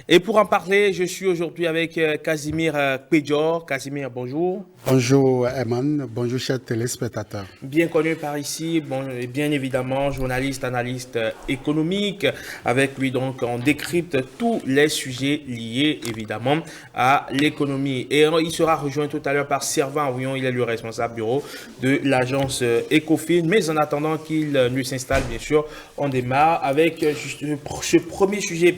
Et pour en parler, je suis aujourd'hui avec Casimir Pédior. Casimir, bonjour. Bonjour Eman, bonjour chers téléspectateurs. Bien connu par ici, bon, et bien évidemment, journaliste, analyste économique. Avec lui, donc, on décrypte tous les sujets liés, évidemment, à l'économie. Et il sera rejoint tout à l'heure par Servan Ouillon, il est le responsable bureau de l'agence Ecofin. Mais en attendant qu'il ne s'installe, bien sûr, on démarre avec ce premier sujet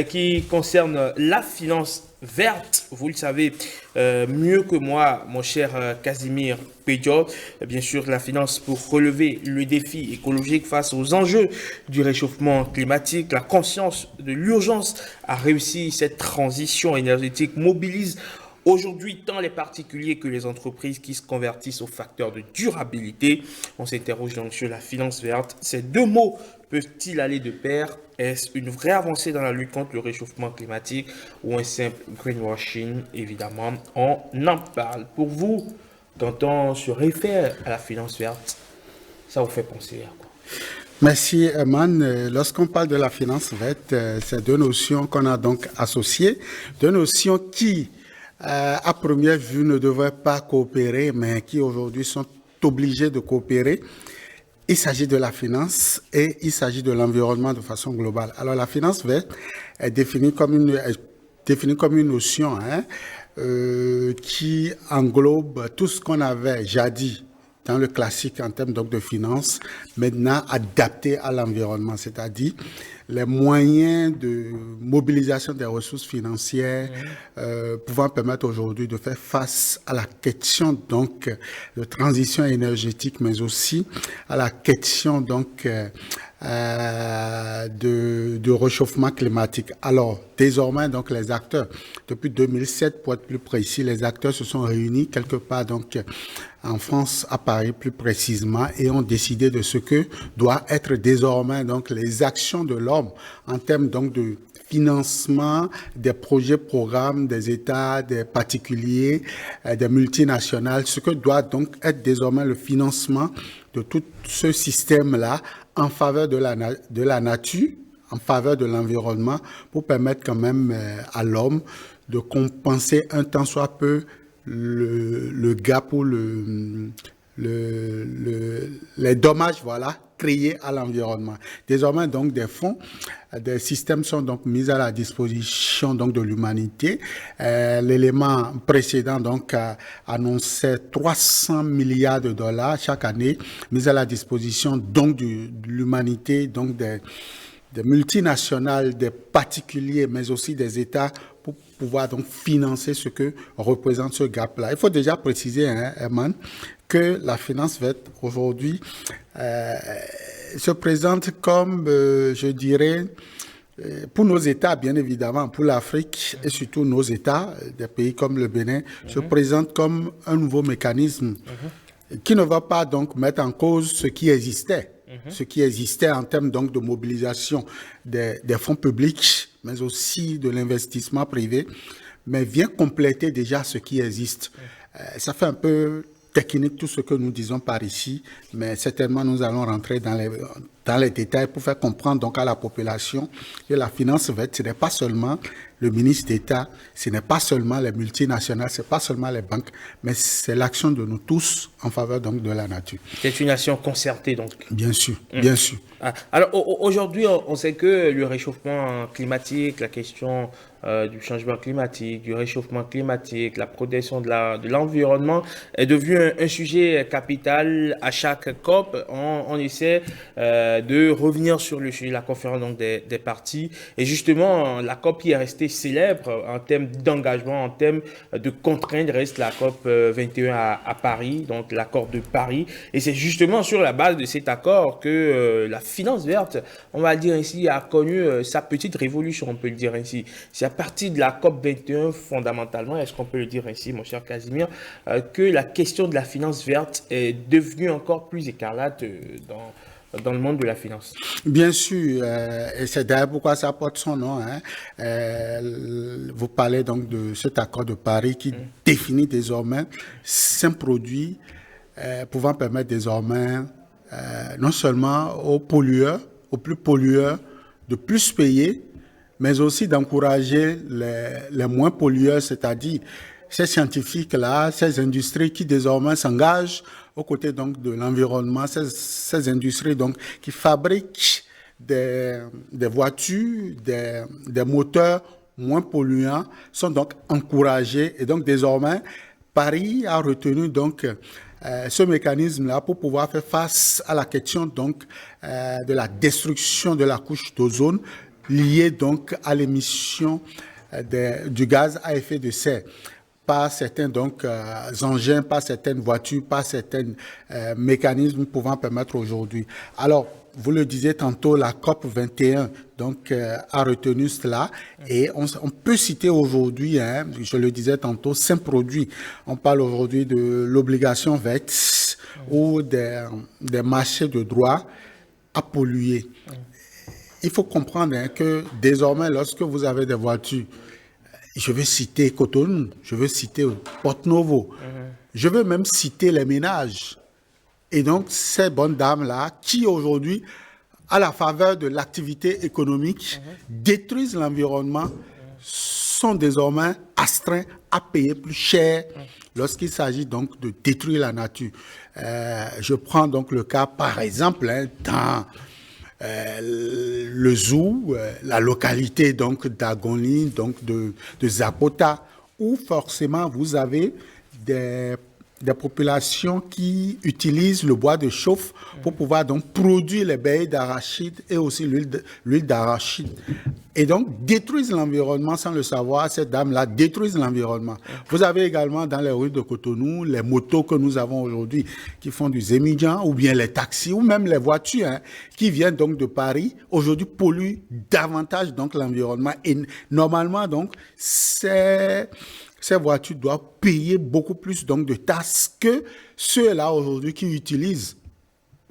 qui concerne la finance verte. Vous le savez mieux que moi, mon cher Casimir Pédior. Bien sûr, la finance pour relever le défi écologique face aux enjeux du réchauffement climatique. La conscience de l'urgence à réussir cette transition énergétique mobilise aujourd'hui tant les particuliers que les entreprises qui se convertissent aux facteurs de durabilité. On s'interroge donc sur la finance verte. Ces deux mots peuvent-ils aller de pair? Est-ce une vraie avancée dans la lutte contre le réchauffement climatique ou un simple greenwashing? Évidemment, on en parle. Pour vous, quand on se réfère à la finance verte, ça vous fait penser à quoi? Merci Eman. Lorsqu'on parle de la finance verte, c'est deux notions qu'on a donc associées, deux notions qui, à première vue, ne devraient pas coopérer, mais qui aujourd'hui sont obligées de coopérer. Il s'agit de la finance et il s'agit de l'environnement de façon globale. Alors la finance verte est définie comme une notion qui englobe tout ce qu'on avait jadis dans le classique en termes donc de finance, maintenant adapté à l'environnement, c'est-à-dire les moyens de mobilisation des ressources financières pouvant permettre aujourd'hui de faire face à la question donc de transition énergétique, mais aussi à la question donc de réchauffement climatique. Alors, désormais, donc, les acteurs, depuis 2007, pour être plus précis, les acteurs se sont réunis quelque part, donc, en France, à Paris, plus précisément, et ont décidé de ce que doit être désormais, donc, les actions de l'homme en termes, donc, de financement des projets, programmes des États, des particuliers, des multinationales, ce que doit donc être désormais le financement de tout ce système-là en faveur de la nature, en faveur de l'environnement, pour permettre quand même à l'homme de compenser un tant soit peu le gap ou les dommages, voilà, créés à l'environnement. Désormais, donc, des fonds, des systèmes sont donc mis à la disposition donc de l'humanité. L'élément précédent donc annonçait 300 milliards de dollars chaque année mis à la disposition donc de l'humanité, donc des multinationales, des particuliers, mais aussi des États pour pouvoir donc financer ce que représente ce gap-là. Il faut déjà préciser, Herman, que la finance verte aujourd'hui se présente comme, je dirais, pour nos États, bien évidemment, pour l'Afrique et surtout nos États, des pays comme le Bénin, se présente comme un nouveau mécanisme qui ne va pas donc mettre en cause ce qui existait. Ce qui existait en termes donc de mobilisation des fonds publics, mais aussi de l'investissement privé, mais vient compléter déjà ce qui existe. Ça fait un peu technique tout ce que nous disons par ici, mais certainement nous allons rentrer dans les détails pour faire comprendre donc à la population que la finance verte, ce n'est pas seulement le ministre d'État, ce n'est pas seulement les multinationales, ce n'est pas seulement les banques, mais c'est l'action de nous tous en faveur donc de la nature. C'est une action concertée donc. Bien sûr, bien sûr. Alors aujourd'hui, on sait que le réchauffement climatique, la question du changement climatique, du réchauffement climatique, la protection de l'environnement est devenu un sujet capital à chaque COP. On essaie de revenir sur le sujet, la conférence donc des parties. Et justement, la COP qui est restée célèbre en termes d'engagement, en termes de contraintes, reste la COP 21 à Paris, donc l'accord de Paris. Et c'est justement sur la base de cet accord que la finance verte, on va le dire ainsi, a connu sa petite révolution, on peut le dire ainsi. C'est à partir de la COP 21, fondamentalement, est-ce qu'on peut le dire ainsi, mon cher Casimir, que la question de la finance verte est devenue encore plus écarlate dans le monde de la finance? Bien sûr, et c'est d'ailleurs pourquoi ça porte son nom. Vous parlez donc de cet accord de Paris qui définit désormais 5 produits pouvant permettre désormais non seulement aux pollueurs, aux plus pollueurs, de plus payer, mais aussi d'encourager les moins pollueurs, c'est-à-dire ces scientifiques-là, ces industries qui désormais s'engagent aux côtés donc de l'environnement, ces industries donc qui fabriquent des voitures, des moteurs moins polluants sont donc encouragés. Et donc désormais, Paris a retenu donc ce mécanisme-là pour pouvoir faire face à la question donc de la destruction de la couche d'ozone liée donc à l'émission du gaz à effet de serre par certains donc engins, par certaines voitures, par certains mécanismes pouvant permettre aujourd'hui. Alors, vous le disiez tantôt, la COP 21 donc a retenu cela et on peut citer aujourd'hui, je le disais tantôt, 5 produits. On parle aujourd'hui de l'obligation verte ou des marchés de droit à polluer. Il faut comprendre que désormais, lorsque vous avez des voitures, je veux citer Cotonou, je veux citer Porto-Novo, je veux même citer les ménages. Et donc, ces bonnes dames-là, qui aujourd'hui, à la faveur de l'activité économique, détruisent l'environnement, sont désormais astreints à payer plus cher lorsqu'il s'agit donc de détruire la nature. Je prends donc le cas, par exemple, dans le zoo, la localité donc d'Agoni, donc de Zapota, où forcément vous avez des populations qui utilisent le bois de chauffe pour pouvoir donc produire les baies d'arachide et aussi l'huile d'arachide. Et donc détruisent l'environnement sans le savoir. Ces dames-là détruisent l'environnement. Vous avez également dans les rues de Cotonou les motos que nous avons aujourd'hui qui font du Zemidjan ou bien les taxis ou même les voitures qui viennent donc de Paris aujourd'hui polluent davantage donc l'environnement. Et normalement donc ces voitures doivent payer beaucoup plus donc de taxes que ceux-là aujourd'hui qui utilisent,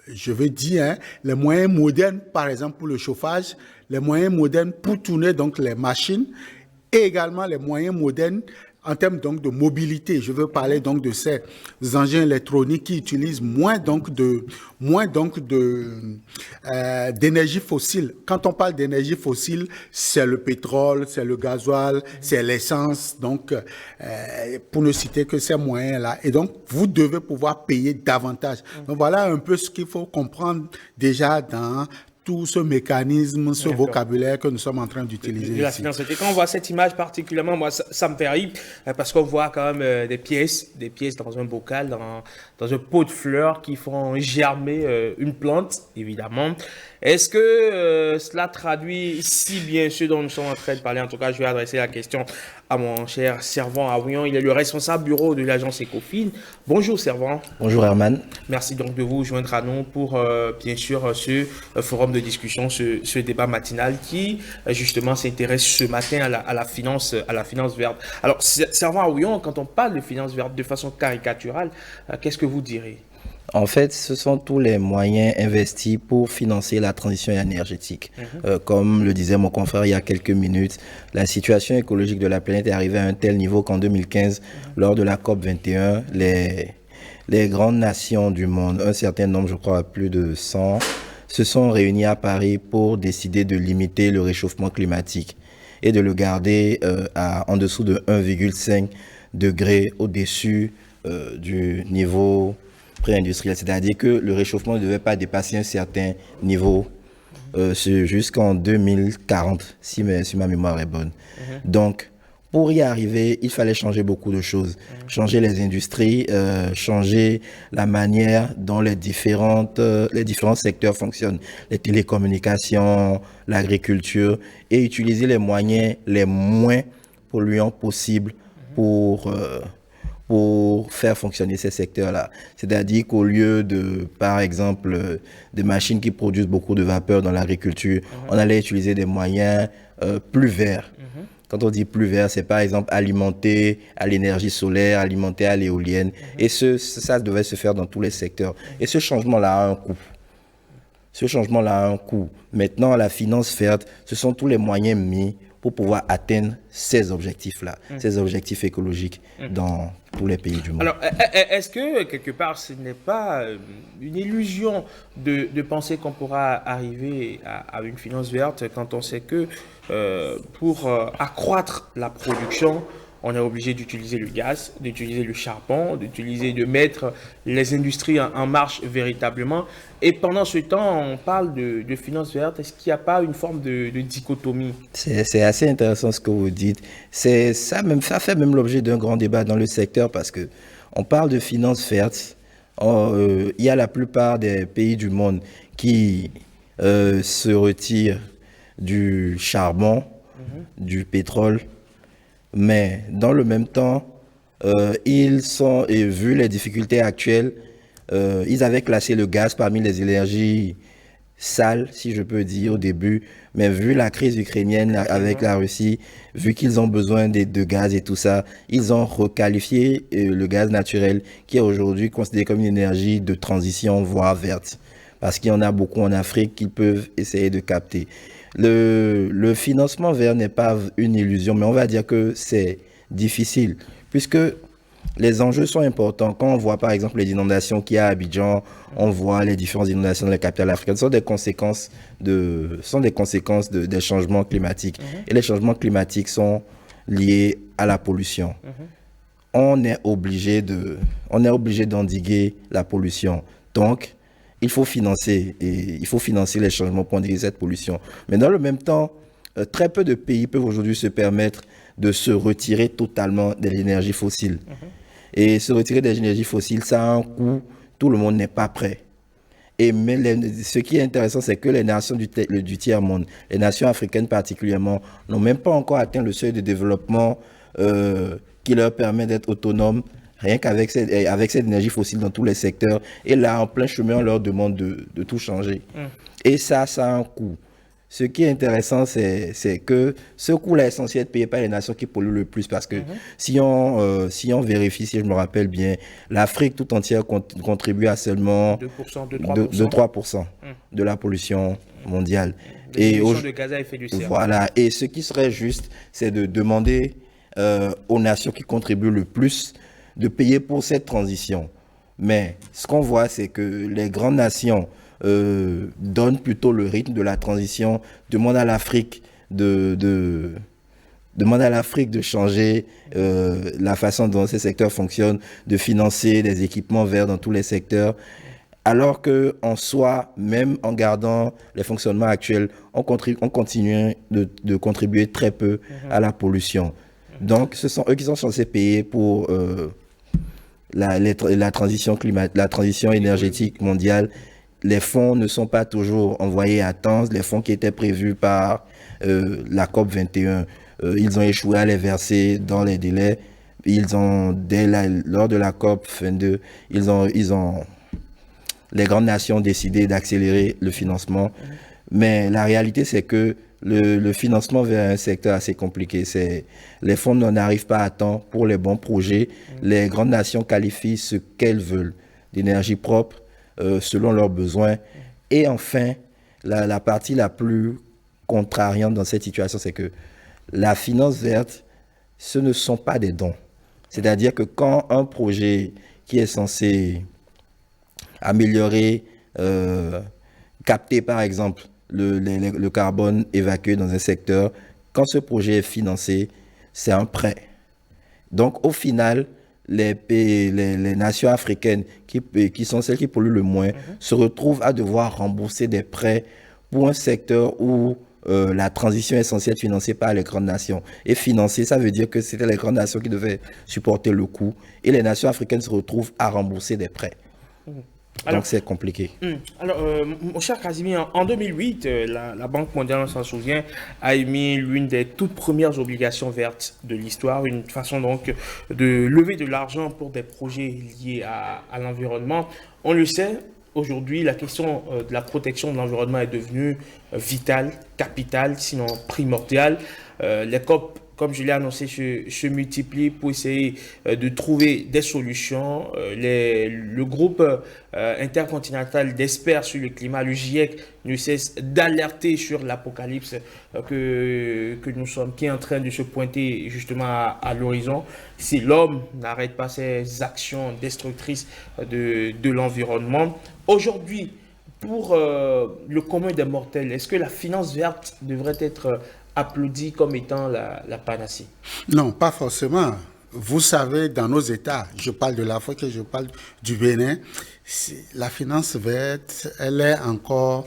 je veux dire, les moyens modernes, par exemple pour le chauffage, les moyens modernes pour tourner donc les machines et également les moyens modernes en termes donc de mobilité. Je veux parler donc de ces engins électroniques qui utilisent moins d'énergie fossile. Quand on parle d'énergie fossile, c'est le pétrole, c'est le gasoil, c'est l'essence. Donc, pour ne citer que ces moyens-là. Et donc, vous devez pouvoir payer davantage. Donc, voilà un peu ce qu'il faut comprendre déjà dans tout ce mécanisme, ce vocabulaire que nous sommes en train d'utiliser de la finance. Et quand on voit cette image particulièrement, moi, ça me fait rire parce qu'on voit quand même des pièces dans un bocal, dans un pot de fleurs qui font germer une plante, évidemment. Est-ce que cela traduit si bien ce dont nous sommes en train de parler? En tout cas, je vais adresser la question à mon cher Servan Aouyon. Il est le responsable bureau de l'agence Ecofin. Bonjour Servan. Bonjour Herman. Merci donc de vous joindre à nous pour bien sûr ce forum de discussion, ce débat matinal qui justement s'intéresse ce matin à la finance verte. Alors Servan Aouyon, quand on parle de finance verte de façon caricaturale, qu'est-ce que vous direz? En fait, ce sont tous les moyens investis pour financer la transition énergétique. Comme le disait mon confrère il y a quelques minutes, la situation écologique de la planète est arrivée à un tel niveau qu'en 2015, lors de la COP 21, les grandes nations du monde, un certain nombre, je crois plus de 100, se sont réunies à Paris pour décider de limiter le réchauffement climatique et de le garder en dessous de 1,5 degré au-dessus du niveau pré-industriel, c'est-à-dire que le réchauffement ne devait pas dépasser un certain niveau jusqu'en 2040, si ma mémoire est bonne. Donc, pour y arriver, il fallait changer beaucoup de choses. Changer les industries, changer la manière dont les différents secteurs fonctionnent. Les télécommunications, l'agriculture, et utiliser les moyens les moins polluants possibles pour faire fonctionner ces secteurs-là. C'est-à-dire qu'au lieu de, par exemple, des machines qui produisent beaucoup de vapeur dans l'agriculture, on allait utiliser des moyens plus verts. Quand on dit plus vert, c'est par exemple alimenter à l'énergie solaire, alimenter à l'éolienne. Et ça devait se faire dans tous les secteurs. Et ce changement-là a un coût. Ce changement-là a un coût. Maintenant, la finance verte, ce sont tous les moyens mis pour pouvoir atteindre ces objectifs-là, ces objectifs écologiques dans tous les pays du monde. Alors, est-ce que, quelque part, ce n'est pas une illusion de penser qu'on pourra arriver à une finance verte quand on sait que pour accroître la production, on est obligé d'utiliser le gaz, d'utiliser le charbon, de mettre les industries en marche véritablement. Et pendant ce temps, on parle de finances vertes. Est-ce qu'il n'y a pas une forme de dichotomie? C'est assez intéressant ce que vous dites. Ça fait même l'objet d'un grand débat dans le secteur parce que on parle de finances vertes. Il y a la plupart des pays du monde qui se retirent du charbon, du pétrole. Mais dans le même temps, et vu les difficultés actuelles, ils avaient classé le gaz parmi les énergies sales, si je peux dire, au début. Mais vu la crise ukrainienne avec la Russie, vu qu'ils ont besoin de gaz et tout ça, ils ont requalifié le gaz naturel, qui est aujourd'hui considéré comme une énergie de transition, voire verte. Parce qu'il y en a beaucoup en Afrique qu'ils peuvent essayer de capter. Le financement vert n'est pas une illusion, mais on va dire que c'est difficile, puisque les enjeux sont importants. Quand on voit par exemple les inondations qu'il y a à Abidjan, on voit les différentes inondations dans la capitale africaine, ce sont des conséquences des changements climatiques. Et les changements climatiques sont liés à la pollution. On est obligé d'endiguer la pollution. Donc, il faut financer les changements pour endiguer cette pollution. Mais dans le même temps, très peu de pays peuvent aujourd'hui se permettre de se retirer totalement de l'énergie fossile. Et se retirer des énergies fossiles, ça a un coût, tout le monde n'est pas prêt. Ce qui est intéressant, c'est que les nations du tiers-monde, les nations africaines particulièrement, n'ont même pas encore atteint le seuil de développement qui leur permet d'être autonomes, rien qu'avec cette énergie fossile dans tous les secteurs. Et là, en plein chemin, on leur demande de tout changer. Et ça a un coût. Ce qui est intéressant, c'est que ce coût-là est censé être payé par les nations qui polluent le plus. Parce que si on vérifie, si je me rappelle bien, l'Afrique tout entière contribue à seulement 2-3% de la pollution mondiale. Les émissions de gaz à effet de serre. Voilà. Et ce qui serait juste, c'est de demander aux nations qui contribuent le plus de payer pour cette transition. Mais ce qu'on voit, c'est que les grandes nations donnent plutôt le rythme de la transition, demandent à l'Afrique de changer la façon dont ces secteurs fonctionnent, de financer des équipements verts dans tous les secteurs, alors qu'en soi, même en gardant les fonctionnements actuels, on continue de contribuer très peu à la pollution. Donc, ce sont eux qui sont censés payer pour la transition énergétique mondiale. Les fonds ne sont pas toujours envoyés à temps. Les fonds qui étaient prévus par la COP 21, ils ont échoué à les verser dans les délais. Lors de la COP 22, les grandes nations ont décidé d'accélérer le financement. Mais la réalité, c'est que le financement vers un secteur assez compliqué. Les fonds n'arrivent pas à temps pour les bons projets. Les grandes nations qualifient ce qu'elles veulent d'énergie propre selon leurs besoins. Et enfin, la partie la plus contrariante dans cette situation, c'est que la finance verte, ce ne sont pas des dons. C'est-à-dire que quand un projet qui est censé améliorer, capter par exemple le carbone évacué dans un secteur, quand ce projet est financé, c'est un prêt. Donc au final, les nations africaines qui sont celles qui polluent le moins se retrouvent à devoir rembourser des prêts pour un secteur où la transition est censée être financée par les grandes nations. Et financer, ça veut dire que c'était les grandes nations qui devaient supporter le coût. Et les nations africaines se retrouvent à rembourser des prêts. Donc c'est compliqué. Alors, mon cher Casimir, en 2008, la Banque mondiale, on s'en souvient, a émis l'une des toutes premières obligations vertes de l'histoire, une façon donc de lever de l'argent pour des projets liés à l'environnement. On le sait, aujourd'hui, la question de la protection de l'environnement est devenue vitale, capitale, sinon primordiale. Les COP comme je l'ai annoncé, se multiplient pour essayer de trouver des solutions. Le groupe intercontinental d'experts sur le climat, le GIEC, ne cesse d'alerter sur l'apocalypse que nous sommes, qui est en train de se pointer justement à l'horizon. Si l'homme n'arrête pas ses actions destructrices de l'environnement. Aujourd'hui, pour le commun des mortels, est-ce que la finance verte devrait être applaudie comme étant la panacée? Non, pas forcément. Vous savez, dans nos États, je parle de l'Afrique et je parle du Bénin, la finance verte, elle est encore,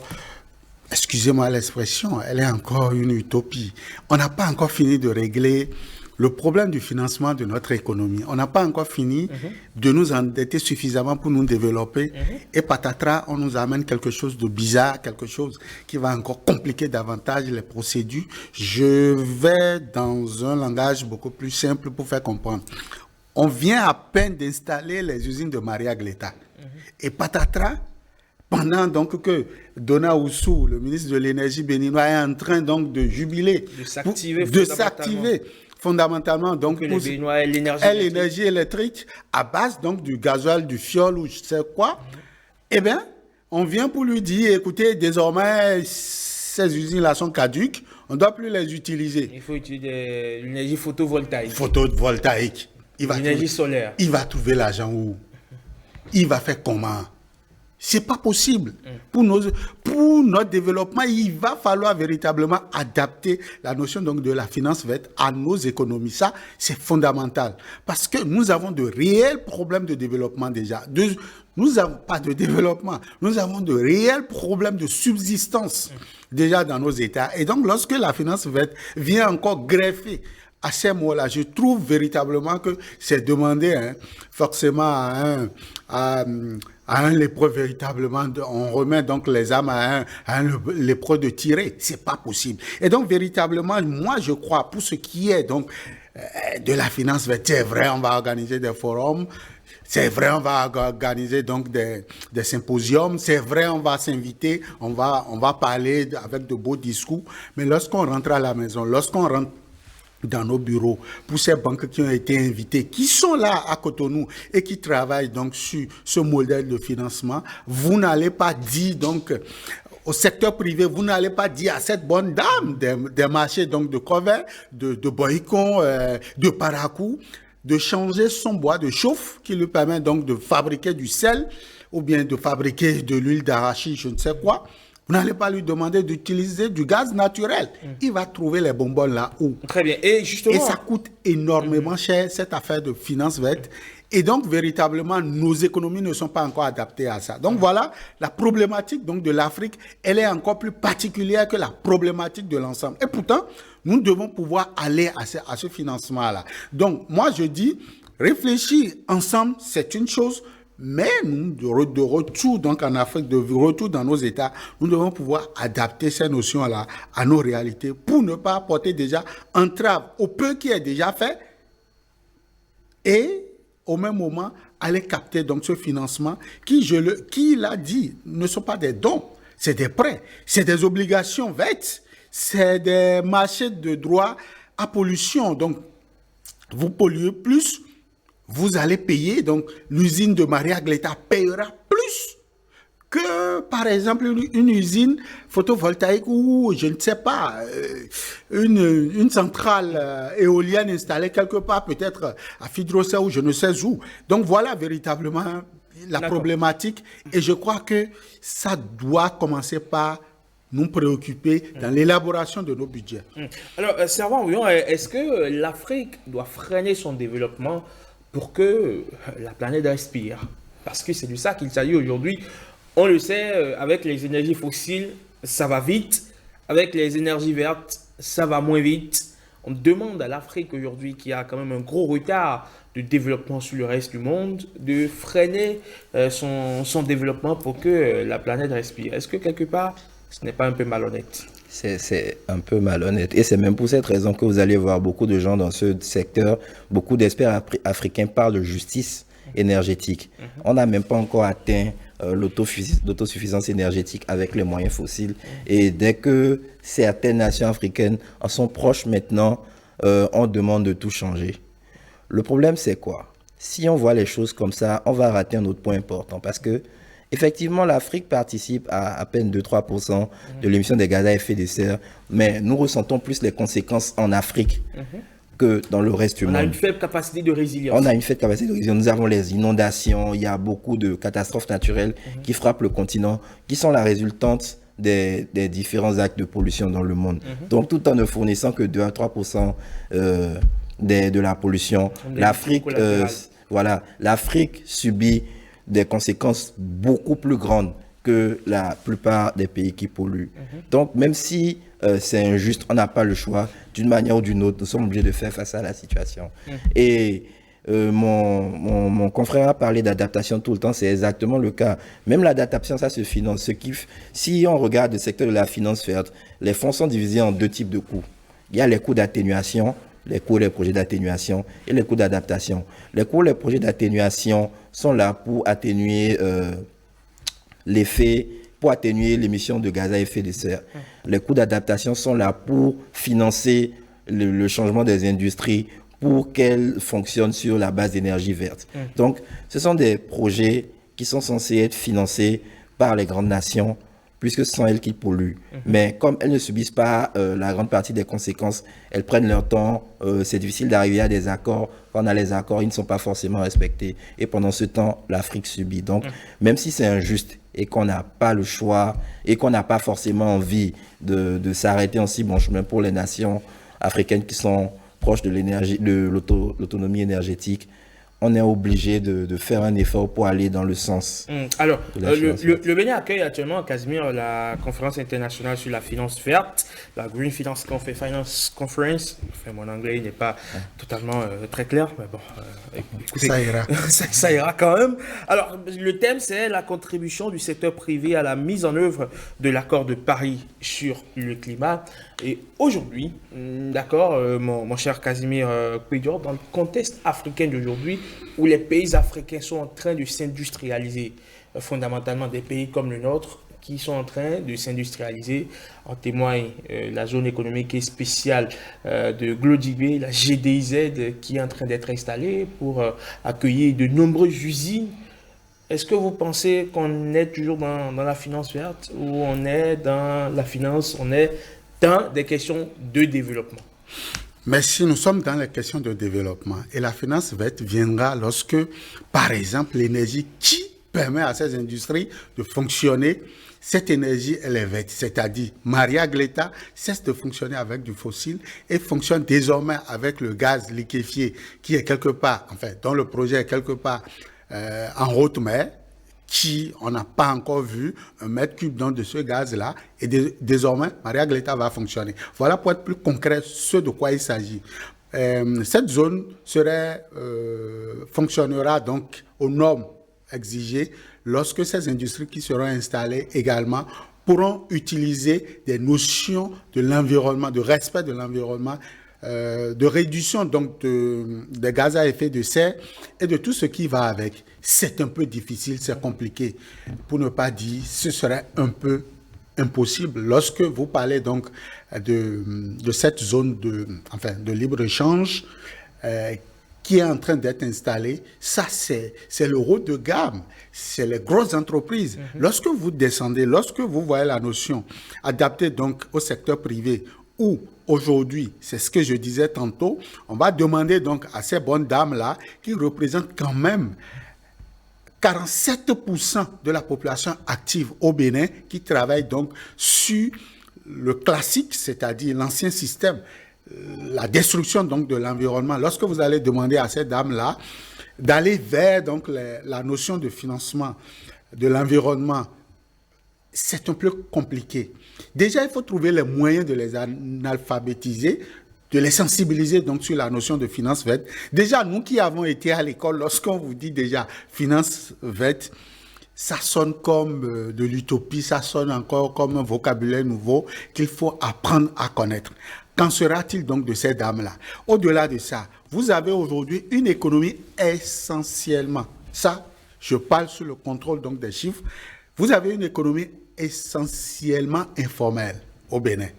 excusez-moi l'expression, elle est encore une utopie. On n'a pas encore fini de régler le problème du financement de notre économie. On n'a pas encore fini de nous endetter suffisamment pour nous développer. Et patatras, on nous amène quelque chose de bizarre, quelque chose qui va encore compliquer davantage les procédures. Je vais dans un langage beaucoup plus simple pour faire comprendre. On vient à peine d'installer les usines de Maria Gleta. Et patatras, pendant donc que Dona Oussou, le ministre de l'énergie béninois, est en train donc de jubiler, de s'activer fondamentalement donc pour l'énergie électrique à base donc du gasoil, du fioul ou je sais quoi. Eh bien, on vient pour lui dire, écoutez, désormais ces usines-là sont caduques, on ne doit plus les utiliser. Il faut utiliser l'énergie photovoltaïque. Photovoltaïque. L'énergie solaire. Il va trouver l'argent où? Il va faire comment? C'est pas possible. Pour notre développement, il va falloir véritablement adapter la notion donc de la finance verte à nos économies. Ça, c'est fondamental. Parce que nous avons de réels problèmes de développement déjà. Nous n'avons pas de développement. Nous avons de réels problèmes de subsistance déjà dans nos États. Et donc, lorsque la finance verte vient encore greffer à ces mots-là, je trouve véritablement que c'est demander forcément à un lépreux véritablement, on remet donc les âmes à un lépreux de tirer. C'est pas possible. Et donc véritablement, moi je crois, pour ce qui est donc de la finance verte, c'est vrai, on va organiser des forums, c'est vrai, on va organiser donc des symposiums, c'est vrai, on va s'inviter, on va parler avec de beaux discours, mais lorsqu'on rentre à la maison, lorsqu'on rentre dans nos bureaux, pour ces banques qui ont été invitées, qui sont là à Cotonou et qui travaillent donc sur ce modèle de financement, vous n'allez pas dire donc au secteur privé, vous n'allez pas dire à cette bonne dame des marchés donc de Covert, de Boycon, de Paracou, de changer son bois de chauffe qui lui permet donc de fabriquer du sel ou bien de fabriquer de l'huile d'arachide, je ne sais quoi. Vous n'allez pas lui demander d'utiliser du gaz naturel. Il va trouver les bonbons là où. Très bien. Et justement, et ça coûte énormément cher, cette affaire de finance verte. Et donc, véritablement, nos économies ne sont pas encore adaptées à ça. Donc, voilà, la problématique donc, de l'Afrique, elle est encore plus particulière que la problématique de l'ensemble. Et pourtant, nous devons pouvoir aller à ce financement-là. Donc, moi, je dis, réfléchir ensemble, c'est une chose. Mais nous, de retour donc en Afrique, de retour dans nos États, nous devons pouvoir adapter ces notions-là à nos réalités pour ne pas apporter déjà entrave au peu qui est déjà fait et au même moment aller capter donc ce financement qui l'a dit, ne sont pas des dons, c'est des prêts, c'est des obligations vertes, c'est des marchés de droits à pollution. Donc, vous polluez plus, vous allez payer, donc l'usine de Maria Gleta payera plus que, par exemple, une usine photovoltaïque ou, je ne sais pas, une centrale éolienne installée quelque part, peut-être à Fidrosa ou je ne sais où. Donc voilà véritablement la problématique et je crois que ça doit commencer par nous préoccuper dans l'élaboration de nos budgets. Alors, Servan Ouillon, est-ce que l'Afrique doit freiner son développement pour que la planète respire? Parce que c'est de ça qu'il s'agit aujourd'hui. On le sait, avec les énergies fossiles, ça va vite. Avec les énergies vertes, ça va moins vite. On demande à l'Afrique aujourd'hui, qui a quand même un gros retard de développement sur le reste du monde, de freiner son développement pour que la planète respire. Est-ce que quelque part, ce n'est pas un peu malhonnête? C'est un peu malhonnête. Et c'est même pour cette raison que vous allez voir beaucoup de gens dans ce secteur, beaucoup d'experts africains parlent de justice énergétique. On n'a même pas encore atteint l'autosuffisance énergétique avec les moyens fossiles. Et dès que certaines nations africaines en sont proches maintenant, on demande de tout changer. Le problème, c'est quoi? Si on voit les choses comme ça, on va rater un autre point important parce que, effectivement, l'Afrique participe à peine 2-3% de l'émission des gaz à effet de serre, mais nous ressentons plus les conséquences en Afrique que dans le reste du monde. On a une faible capacité de résilience. On a une faible capacité de résilience. Nous avons les inondations, il y a beaucoup de catastrophes naturelles qui frappent le continent, qui sont la résultante des différents actes de pollution dans le monde. Donc, tout en ne fournissant que 2-3% de la pollution, l'Afrique subit des conséquences beaucoup plus grandes que la plupart des pays qui polluent. Donc, même si c'est injuste, on n'a pas le choix. D'une manière ou d'une autre, nous sommes obligés de faire face à la situation. Et mon confrère a parlé d'adaptation tout le temps, c'est exactement le cas. Même l'adaptation, ça se finance. Si on regarde le secteur de la finance verte, les fonds sont divisés en deux types de coûts. Il y a les coûts d'atténuation, les coûts des projets d'atténuation et les coûts d'adaptation. Les coûts des projets d'atténuation sont là pour atténuer pour atténuer l'émission de gaz à effet de serre. Les coûts d'adaptation sont là pour financer le changement des industries pour qu'elles fonctionnent sur la base d'énergie verte. Donc, ce sont des projets qui sont censés être financés par les grandes nations puisque ce sont elles qui polluent. Mais comme elles ne subissent pas la grande partie des conséquences, elles prennent leur temps, c'est difficile d'arriver à des accords. Quand on a les accords, ils ne sont pas forcément respectés. Et pendant ce temps, l'Afrique subit. Donc, même si c'est injuste et qu'on n'a pas le choix et qu'on n'a pas forcément envie de s'arrêter en si bon chemin pour les nations africaines qui sont proches de l'autonomie énergétique, on est obligé de faire un effort pour aller dans le sens. Alors, le Bénin accueille actuellement, Casimir, la conférence internationale sur la finance verte, la Green Finance Conference. Enfin, mon anglais n'est pas totalement très clair, mais bon, écoutez, ça ira. ça ira quand même. Alors, le thème, c'est la contribution du secteur privé à la mise en œuvre de l'accord de Paris sur le climat. Et aujourd'hui, d'accord, mon cher Casimir Kouidior, dans le contexte africain d'aujourd'hui, où les pays africains sont en train de s'industrialiser, fondamentalement des pays comme le nôtre, qui sont en train de s'industrialiser. En témoigne la zone économique spéciale de Glodibé, la GDIZ, qui est en train d'être installée pour accueillir de nombreuses usines. Est-ce que vous pensez qu'on est toujours dans la finance verte, ou on est dans la finance, on est dans des questions de développement? Mais si nous sommes dans les questions de développement, et la finance verte viendra lorsque, par exemple, l'énergie qui permet à ces industries de fonctionner, cette énergie, elle est verte. C'est-à-dire, Maria Gleta cesse de fonctionner avec du fossile et fonctionne désormais avec le gaz liquéfié qui est quelque part, enfin, dont le projet est quelque part en haute mer, qui, on n'a pas encore vu un mètre cube de ce gaz-là, et désormais, Maria Gleta va fonctionner. Voilà, pour être plus concret, ce de quoi il s'agit. Cette zone fonctionnera donc aux normes exigées lorsque ces industries qui seront installées également pourront utiliser des notions de l'environnement, de respect de l'environnement, de réduction donc des gaz à effet de serre et de tout ce qui va avec. C'est un peu difficile, c'est compliqué. Pour ne pas dire, ce serait un peu impossible. Lorsque vous parlez donc de cette zone de libre-échange qui est en train d'être installée, ça c'est le haut de gamme, c'est les grosses entreprises. Lorsque vous descendez, lorsque vous voyez la notion adaptée donc au secteur privé, où aujourd'hui, c'est ce que je disais tantôt, on va demander donc à ces bonnes dames-là, qui représentent quand même 47% de la population active au Bénin, qui travaille donc sur le classique, c'est-à-dire l'ancien système, la destruction donc de l'environnement. Lorsque vous allez demander à ces dames-là d'aller vers donc la notion de financement de l'environnement, c'est un peu compliqué. Déjà, il faut trouver les moyens de les analphabétiser, de les sensibiliser donc sur la notion de finance verte. Déjà, nous qui avons été à l'école, lorsqu'on vous dit déjà finance verte, ça sonne comme de l'utopie, ça sonne encore comme un vocabulaire nouveau qu'il faut apprendre à connaître. Qu'en sera-t-il donc de ces dames-là? Au-delà de ça, vous avez aujourd'hui une économie essentiellement, ça, je parle sous le contrôle donc des chiffres, vous avez une économie essentiellement informelle au Bénin.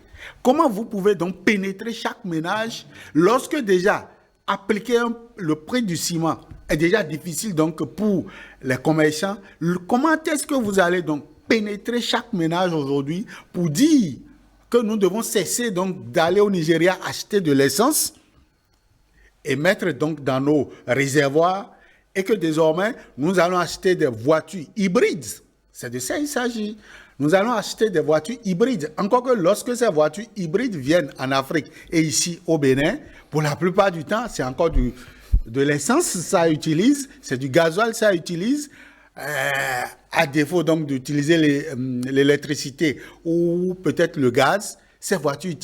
Comment vous pouvez donc pénétrer chaque ménage lorsque déjà appliquer le prix du ciment est déjà difficile donc pour les commerçants? Comment est-ce que vous allez donc pénétrer chaque ménage aujourd'hui pour dire que nous devons cesser donc d'aller au Nigeria acheter de l'essence et mettre donc dans nos réservoirs et que désormais nous allons acheter des voitures hybrides? C'est de ça qu'il s'agit. Nous allons acheter des voitures hybrides. Encore que lorsque ces voitures hybrides viennent en Afrique et ici au Bénin, pour la plupart du temps, c'est encore de l'essence, ça utilise, c'est du gasoil, ça utilise. À défaut donc d'utiliser l'électricité ou peut-être le gaz, ces voitures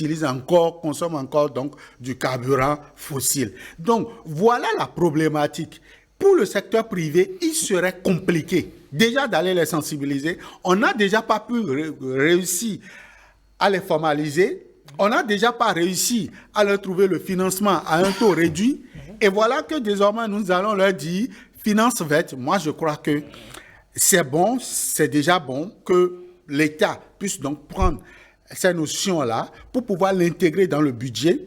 consomment encore donc du carburant fossile. Donc voilà la problématique. Pour le secteur privé, il serait compliqué déjà d'aller les sensibiliser. On n'a déjà pas pu réussir à les formaliser. On n'a déjà pas réussi à leur trouver le financement à un taux réduit. Et voilà que désormais, nous allons leur dire, finance verte. Moi, je crois que c'est bon, c'est déjà bon que l'État puisse donc prendre ces notions-là pour pouvoir l'intégrer dans le budget.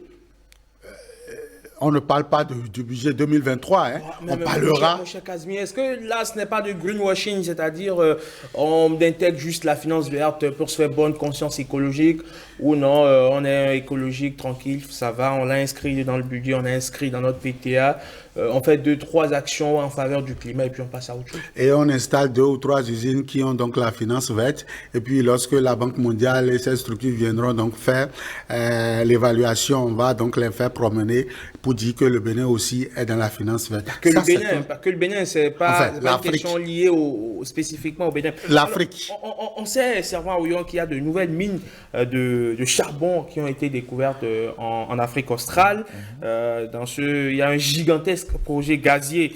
On ne parle pas du budget 2023, hein. On parlera... Mon cher Casimir, est-ce que là, ce n'est pas de greenwashing, c'est-à-dire on intègre juste la finance verte pour se faire bonne conscience écologique, ou non, on est écologique, tranquille, ça va, on l'a inscrit dans le budget, on l'a inscrit dans notre PTA, on fait 2-3 actions en faveur du climat et puis on passe à autre chose. Et on installe 2 ou 3 usines qui ont donc la finance verte, et puis lorsque la Banque mondiale et ses structures viendront donc faire l'évaluation, on va donc les faire promener pour dire que le Bénin aussi est dans la finance verte. Que le Bénin, c'est pas, une question liée spécifiquement au Bénin. L'Afrique. On sait, Servan Aouyon, qu'il y a de nouvelles mines de charbon qui ont été découvertes en Afrique australe. Il y a un gigantesque projet gazier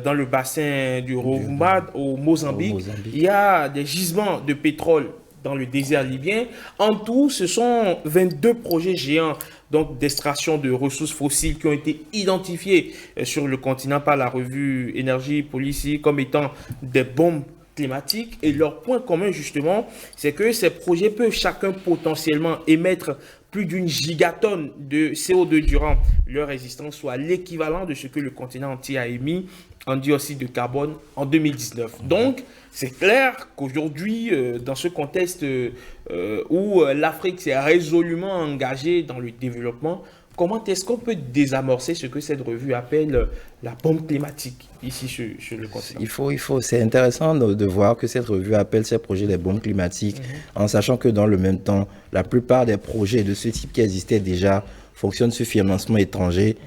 dans le bassin du Rovuma au Mozambique. Il y a des gisements de pétrole dans le désert libyen. En tout, ce sont 22 projets géants donc d'extraction de ressources fossiles qui ont été identifiés sur le continent par la revue Energy Policy comme étant des bombes climatiques. Et leur point commun, justement, c'est que ces projets peuvent chacun potentiellement émettre plus d'une gigatonne de CO2 durant leur existence, soit l'équivalent de ce que le continent entier a émis en dioxyde de carbone en 2019. Donc, c'est clair qu'aujourd'hui, dans ce contexte où l'Afrique s'est résolument engagée dans le développement, comment est-ce qu'on peut désamorcer ce que cette revue appelle la bombe climatique ici sur le continent? C'est intéressant de voir que cette revue appelle ces projets des bombes climatiques, en sachant que dans le même temps, la plupart des projets de ce type qui existaient déjà fonctionnent sur financement étranger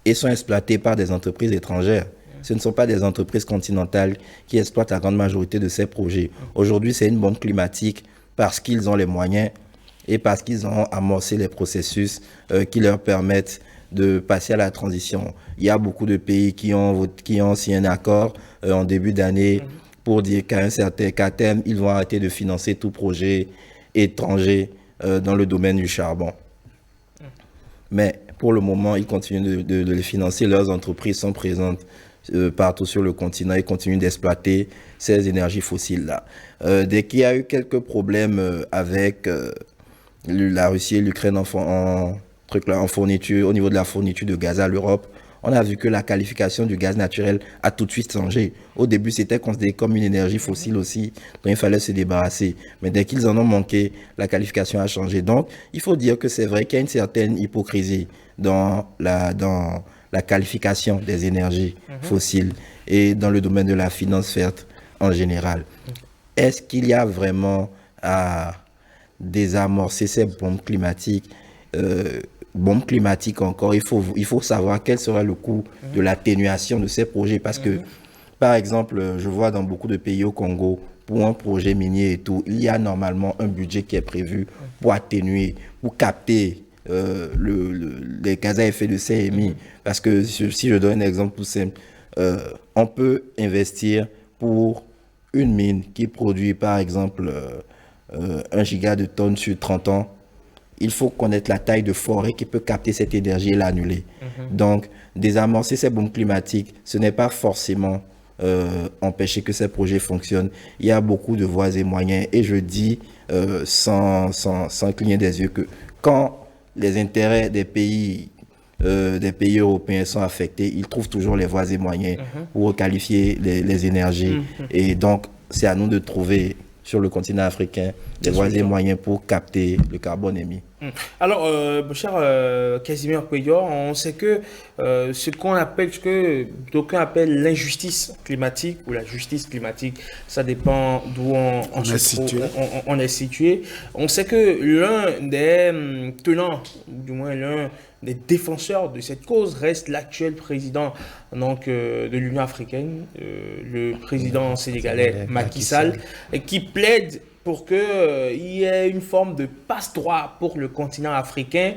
et sont exploités par des entreprises étrangères. Ce ne sont pas des entreprises continentales qui exploitent la grande majorité de ces projets. Aujourd'hui, c'est une bombe climatique parce qu'ils ont les moyens et parce qu'ils ont amorcé les processus qui leur permettent de passer à la transition. Il y a beaucoup de pays qui ont signé un accord en début d'année pour dire qu'à terme, ils vont arrêter de financer tout projet étranger dans le domaine du charbon. Mais pour le moment, ils continuent de les financer. Leurs entreprises sont présentes partout sur le continent et continuent d'exploiter ces énergies fossiles-là. Dès qu'il y a eu quelques problèmes avec la Russie et l'Ukraine en fourniture, au niveau de la fourniture de gaz à l'Europe, on a vu que la qualification du gaz naturel a tout de suite changé. Au début, c'était considéré comme une énergie fossile aussi, dont il fallait se débarrasser. Mais dès qu'ils en ont manqué, la qualification a changé. Donc, il faut dire que c'est vrai qu'il y a une certaine hypocrisie dans la qualification des énergies fossiles et dans le domaine de la finance verte en général. Est-ce qu'il y a vraiment à désamorcer ces bombes climatiques? Bombes climatiques encore, il faut savoir quel sera le coût de l'atténuation de ces projets parce que, par exemple, je vois dans beaucoup de pays au Congo, pour un projet minier et tout, il y a normalement un budget qui est prévu pour atténuer, pour capter les gaz à effet de serre émis. Parce que si je donne un exemple tout simple, on peut investir pour une mine qui produit par exemple 1 giga de tonnes sur 30 ans. Il faut connaître la taille de forêt qui peut capter cette énergie et l'annuler. Donc, désamorcer ces bombes climatiques, ce n'est pas forcément empêcher que ces projets fonctionnent. Il y a beaucoup de voies et moyens et je dis sans cligner des yeux que quand les intérêts des pays européens sont affectés, ils trouvent toujours les voies et moyens pour requalifier les énergies. Et donc, c'est à nous de trouver sur le continent africain des voies et moyens pour capter le carbone émis. Alors, mon cher Casimir Péyor, on sait que ce qu'on appelle, ce que d'aucuns appellent l'injustice climatique ou la justice climatique, ça dépend d'où on est situé. On sait que l'un des tenants, du moins l'un des défenseurs de cette cause reste l'actuel président donc, de l'Union africaine, le président sénégalais Macky Sall, qui plaide pour qu'il y ait une forme de passe-droit pour le continent africain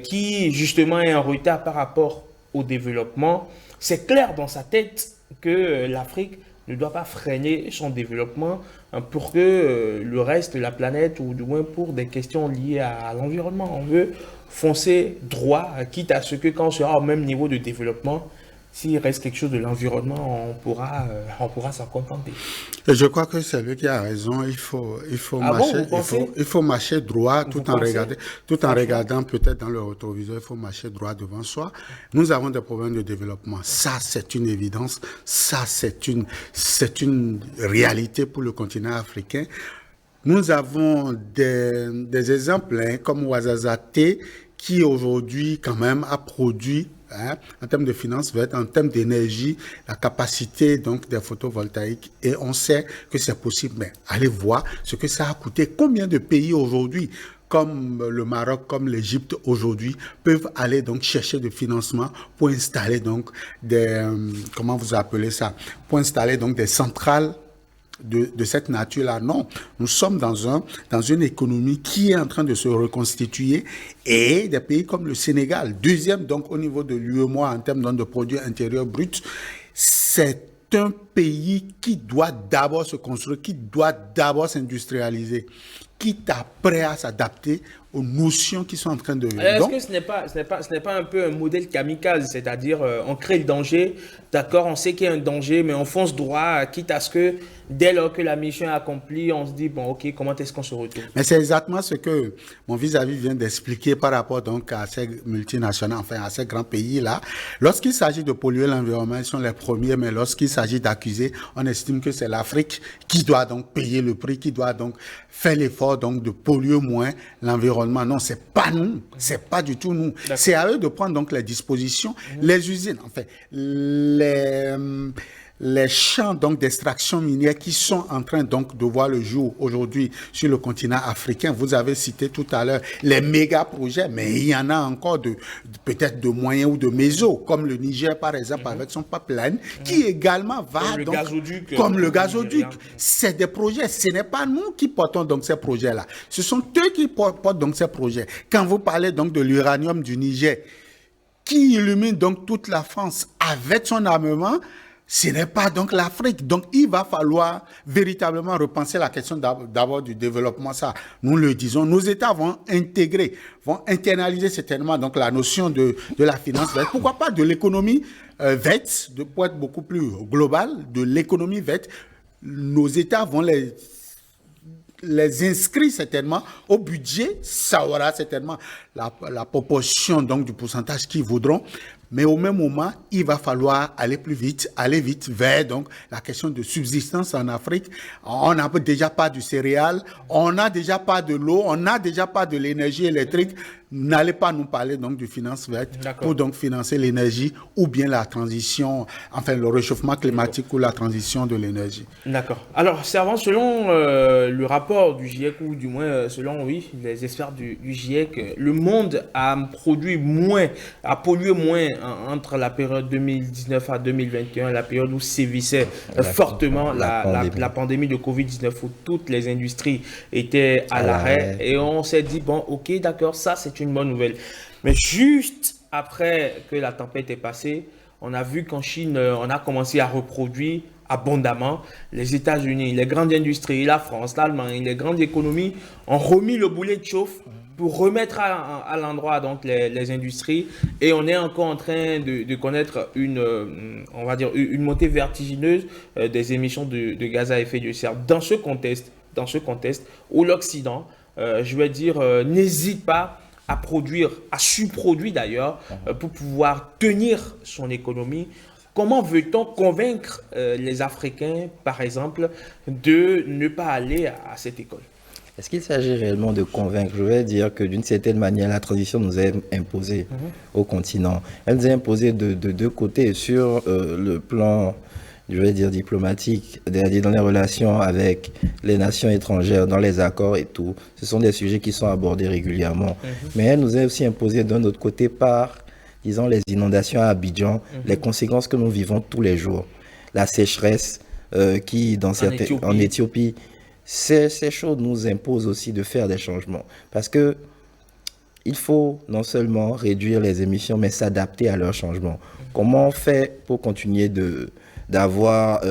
qui, justement, est en retard par rapport au développement. C'est clair dans sa tête que l'Afrique ne doit pas freiner son développement pour que le reste de la planète, ou du moins pour des questions liées à l'environnement, on veut foncer droit, quitte à ce que quand on sera au même niveau de développement, s'il reste quelque chose de l'environnement, on pourra s'en contenter. Et je crois que c'est lui qui a raison. Il faut marcher droit tout en regardant peut-être dans le rétroviseur. Il faut marcher droit devant soi. Nous avons des problèmes de développement. Ça, c'est une évidence. Ça, c'est une réalité pour le continent africain. Nous avons des exemples comme Ouazzazate qui aujourd'hui quand même a produit en termes de finances vertes, en termes d'énergie, la capacité donc des photovoltaïques, et on sait que c'est possible. Mais allez voir ce que ça a coûté. Combien de pays aujourd'hui, comme le Maroc, comme l'Égypte aujourd'hui, peuvent aller donc chercher de financement pour installer donc des comment vous appelez ça, pour installer donc des centrales de cette nature-là. Non, nous sommes dans une économie qui est en train de se reconstituer, et des pays comme le Sénégal, deuxième donc au niveau de l'UEMOA en termes donc de produits intérieurs bruts, c'est un pays qui doit d'abord se construire, qui doit d'abord s'industrialiser, qui est prêt à s'adapter aux notions qui sont en train de... Est-ce que ce n'est pas un peu un modèle kamikaze, c'est-à-dire on crée le danger, d'accord, on sait qu'il y a un danger, mais on fonce droit, quitte à ce que dès lors que la mission est accomplie, on se dit, bon, ok, comment est-ce qu'on se retourne? Mais c'est exactement ce que mon vis-à-vis vient d'expliquer par rapport donc à ces multinationales, enfin à ces grands pays-là. Lorsqu'il s'agit de polluer l'environnement, ils sont les premiers, mais lorsqu'il s'agit d'accuser, on estime que c'est l'Afrique qui doit donc payer le prix, qui doit donc faire l'effort donc de polluer moins l'environnement. Non, c'est pas nous, c'est pas du tout nous. C'est à eux de prendre donc les dispositions, les usines, en fait, les champs donc d'extraction minière qui sont en train donc de voir le jour aujourd'hui sur le continent africain. Vous avez cité tout à l'heure les méga projets, mais il y en a encore peut-être de moyens ou de méso, comme le Niger par exemple avec son pipeline qui également va comme le gazoduc. C'est des projets, ce n'est pas nous qui portons donc ces projets-là. Ce sont eux qui portent donc ces projets. Quand vous parlez donc de l'uranium du Niger qui illumine donc toute la France avec son armement, ce n'est pas donc l'Afrique. Donc, il va falloir véritablement repenser la question d'abord du développement. Ça, nous le disons, nos États vont internaliser certainement donc la notion de la finance verte. Pourquoi pas de l'économie verte, pour être beaucoup plus global, de l'économie verte. Nos États vont les inscrire certainement au budget. Ça aura certainement la proportion donc du pourcentage qu'ils voudront. Mais au même moment, il va falloir aller vite vers donc la question de subsistance en Afrique. On n'a déjà pas du céréal, on n'a déjà pas de l'eau, on n'a déjà pas de l'énergie électrique. N'allez pas nous parler donc du finance verte pour donc financer l'énergie ou bien la transition, enfin le réchauffement climatique ou la transition de l'énergie. D'accord. Alors, Servan, selon le rapport du GIEC, ou du moins selon les experts du GIEC, le monde a pollué moins entre la période 2019 à 2021, la période où sévissait fortement la pandémie de Covid-19, où toutes les industries étaient à l'arrêt. Et on s'est dit, bon, ok, d'accord, ça c'est une bonne nouvelle. Mais juste après que la tempête est passée, on a vu qu'en Chine, on a commencé à reproduire abondamment. Les États-Unis, les grandes industries, la France, l'Allemagne, les grandes économies ont remis le boulet de chauffe pour remettre à l'endroit donc les industries, et on est encore en train de connaître on va dire une montée vertigineuse des émissions de gaz à effet de serre. Dans ce contexte où l'Occident, je vais dire, n'hésite pas à produire, à surproduire d'ailleurs, pour pouvoir tenir son économie. Comment veut-on convaincre les Africains, par exemple, de ne pas aller à cette école? Est-ce qu'il s'agit réellement de convaincre? Je vais dire que d'une certaine manière, la transition nous est imposée au continent. Elle nous est imposée de deux côtés. Sur le plan, je vais dire, diplomatique, c'est-à-dire dans les relations avec les nations étrangères, dans les accords et tout. Ce sont des sujets qui sont abordés régulièrement. Mais elle nous est aussi imposée d'un autre côté par, disons, les inondations à Abidjan, les conséquences que nous vivons tous les jours. La sécheresse en Éthiopie. Ces choses nous imposent aussi de faire des changements. Parce que il faut non seulement réduire les émissions, mais s'adapter à leurs changements. Comment on fait pour continuer d'avoir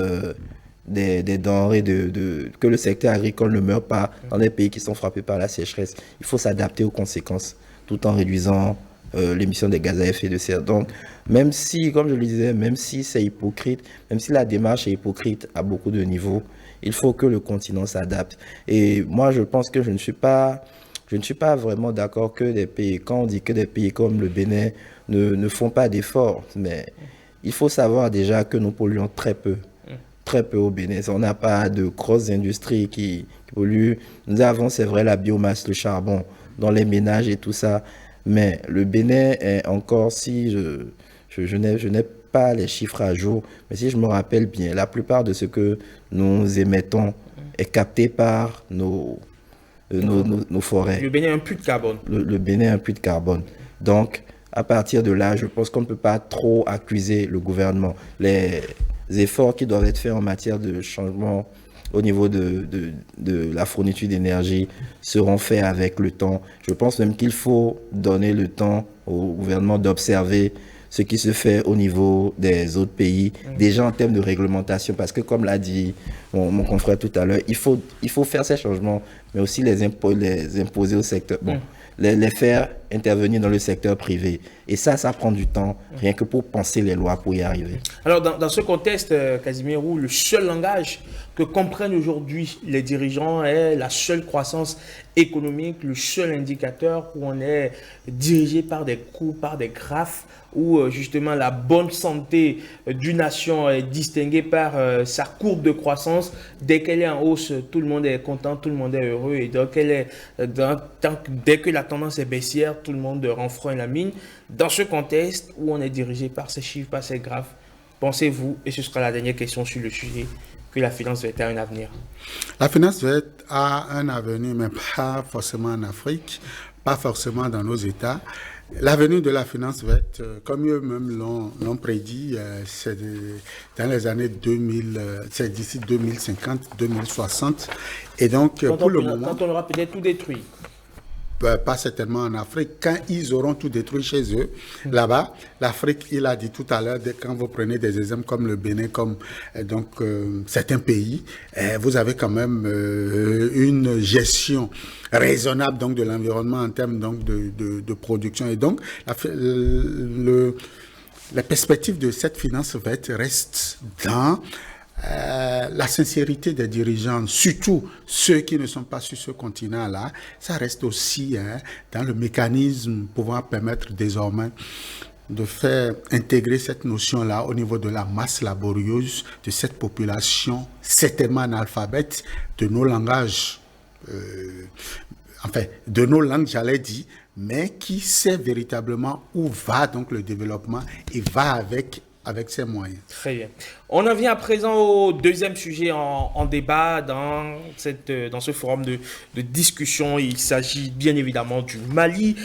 des denrées, que le secteur agricole ne meure pas dans les pays qui sont frappés par la sécheresse? Il faut s'adapter aux conséquences tout en réduisant l'émission des gaz à effet de serre. Donc, même si, comme je le disais, même si c'est hypocrite, même si la démarche est hypocrite à beaucoup de niveaux, il faut que le continent s'adapte. Et moi, je pense que je ne suis pas vraiment d'accord que des pays, quand on dit que des pays comme le Bénin ne font pas d'efforts, mais il faut savoir déjà que nous polluons très peu au Bénin. On n'a pas de grosses industries qui polluent. Nous avons, c'est vrai, la biomasse, le charbon dans les ménages et tout ça, mais le Bénin est encore, si je n'ai pas les chiffres à jour, mais si je me rappelle bien, la plupart de ce que nous émettons est capté par nos forêts. Le Bénin a un puits de carbone. Le Bénin a un puits de carbone. Donc, à partir de là, je pense qu'on ne peut pas trop accuser le gouvernement. Les efforts qui doivent être faits en matière de changement au niveau de la fourniture d'énergie seront faits avec le temps. Je pense même qu'il faut donner le temps au gouvernement d'observer ce qui se fait au niveau des autres pays, déjà en termes de réglementation, parce que comme l'a dit mon confrère tout à l'heure, il faut faire ces changements, mais aussi les imposer au secteur, les faire intervenir dans le secteur privé. Et ça prend du temps, rien que pour penser les lois pour y arriver. Alors, dans ce contexte, Casimir, où le seul langage que comprennent aujourd'hui les dirigeants est la seule croissance économique, le seul indicateur où on est dirigé par des coûts, par des graphes, où justement la bonne santé d'une nation est distinguée par sa courbe de croissance. Dès qu'elle est en hausse, tout le monde est content, tout le monde est heureux. Et donc, dès que la tendance est baissière, tout le monde renfrogne la mine. Dans ce contexte où on est dirigé par ces chiffres, par ces graphes, pensez-vous, et ce sera la dernière question sur le sujet, que la finance verte a un avenir? La finance verte a un avenir, mais pas forcément en Afrique, pas forcément dans nos États. L'avenir de la finance verte, comme eux-mêmes l'ont prédit, c'est dans les années 2000, c'est d'ici 2050, 2060. Et donc, pour le moment... Quand on aura peut-être tout détruit. Pas certainement en Afrique. Quand ils auront tout détruit chez eux, là-bas, l'Afrique, il a dit tout à l'heure, quand vous prenez des exemples comme le Bénin, comme certains pays, vous avez quand même une gestion raisonnable donc de l'environnement en termes donc de production. Et donc, la perspective de cette finance verte reste dans la sincérité des dirigeants, surtout ceux qui ne sont pas sur ce continent-là. Ça reste aussi dans le mécanisme pouvant permettre désormais de faire intégrer cette notion-là au niveau de la masse laborieuse de cette population certainement analphabète de nos langages, de nos langues, j'allais dire, mais qui sait véritablement où va donc le développement et va avec ses moyens. Très bien. On en vient à présent au deuxième sujet en débat dans ce forum de discussion. Il s'agit bien évidemment du Mali.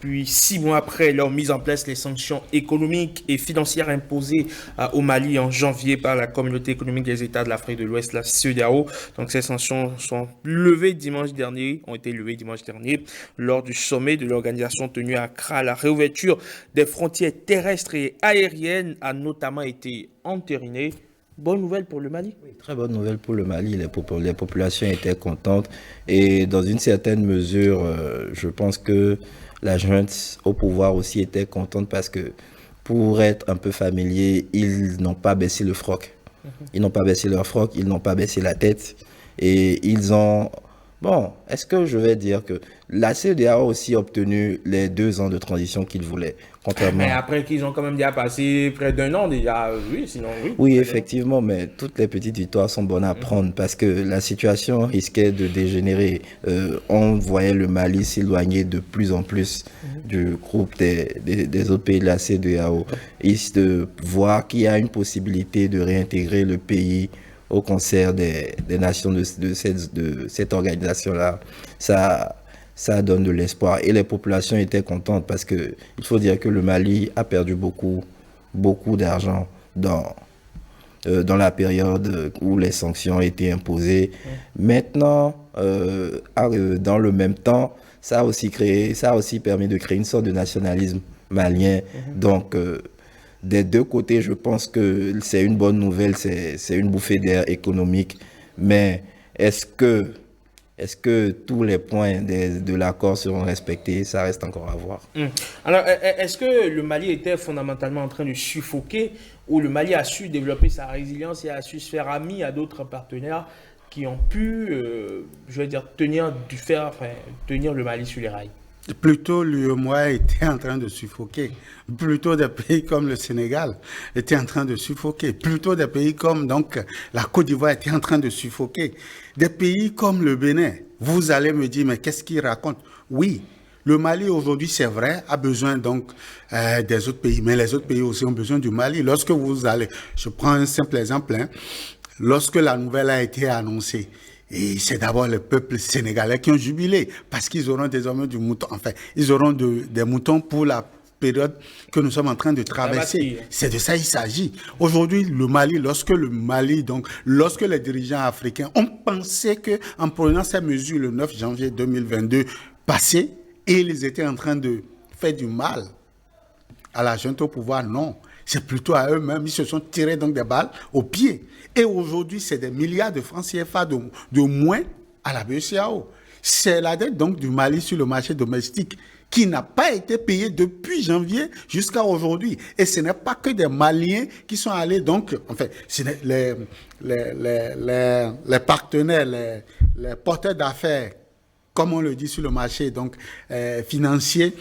Puis 6 mois après leur mise en place, les sanctions économiques et financières imposées au Mali en janvier par la communauté économique des États de l'Afrique de l'Ouest, la CEDEAO. Donc ces sanctions ont été levées dimanche dernier lors du sommet de l'organisation tenu à Accra. La réouverture des frontières terrestres et aériennes a notamment été entérinée bonne nouvelle pour le Mali. Oui, très bonne nouvelle pour le Mali. Les populations étaient contentes et dans une certaine mesure, je pense que la junte au pouvoir aussi était contente parce que pour être un peu familier, ils n'ont pas baissé le froc. Ils n'ont pas baissé leur froc, ils n'ont pas baissé la tête et ils ont... Bon, est-ce que je vais dire que la CEDEAO a aussi obtenu les 2 ans de transition qu'ils voulaient, contrairement... Mais après qu'ils ont quand même déjà passé près d'1 an déjà, oui, sinon oui. Oui, effectivement, mais toutes les petites victoires sont bonnes à prendre parce que la situation risquait de dégénérer. On voyait le Mali s'éloigner de plus en plus du groupe des autres pays de la CEDEAO. Et de voir qu'il y a une possibilité de réintégrer le pays au concert des nations de cette organisation-là, ça donne de l'espoir. Et les populations étaient contentes parce que il faut dire que le Mali a perdu beaucoup d'argent dans la période où les sanctions ont été imposées. Maintenant, dans le même temps, ça a aussi permis de créer une sorte de nationalisme malien. Donc, des deux côtés, je pense que c'est une bonne nouvelle, c'est une bouffée d'air économique. Mais est-ce que tous les points de l'accord seront respectés? Ça reste encore à voir. Alors, est-ce que le Mali était fondamentalement en train de suffoquer ou le Mali a su développer sa résilience et a su se faire ami à d'autres partenaires qui ont pu, je vais dire, tenir le Mali sur les rails? Plutôt l'UEMOA était en train de suffoquer. Plutôt des pays comme le Sénégal étaient en train de suffoquer. Plutôt des pays comme donc la Côte d'Ivoire étaient en train de suffoquer. Des pays comme le Bénin, vous allez me dire, mais qu'est-ce qu'ils racontent? Oui, le Mali aujourd'hui, c'est vrai, a besoin donc des autres pays, mais les autres pays aussi ont besoin du Mali. Lorsque vous allez, je prends un simple exemple, lorsque la nouvelle a été annoncée, et c'est d'abord le peuple sénégalais qui ont jubilé parce qu'ils auront désormais du mouton. Enfin, ils auront des moutons pour la période que nous sommes en train de traverser. C'est de ça il s'agit. Aujourd'hui, le Mali, lorsque les dirigeants africains ont pensé que en prenant ces mesures le 9 janvier 2022 passé, et ils étaient en train de faire du mal à la junte au pouvoir, non. C'est plutôt à eux-mêmes. Ils se sont tirés donc des balles au pied. Et aujourd'hui, c'est des milliards de francs CFA de moins à la BCEAO. C'est la dette donc du Mali sur le marché domestique qui n'a pas été payée depuis janvier jusqu'à aujourd'hui. Et ce n'est pas que des Maliens qui sont allés donc, enfin, les partenaires, les porteurs d'affaires, comme on le dit sur le marché donc financier,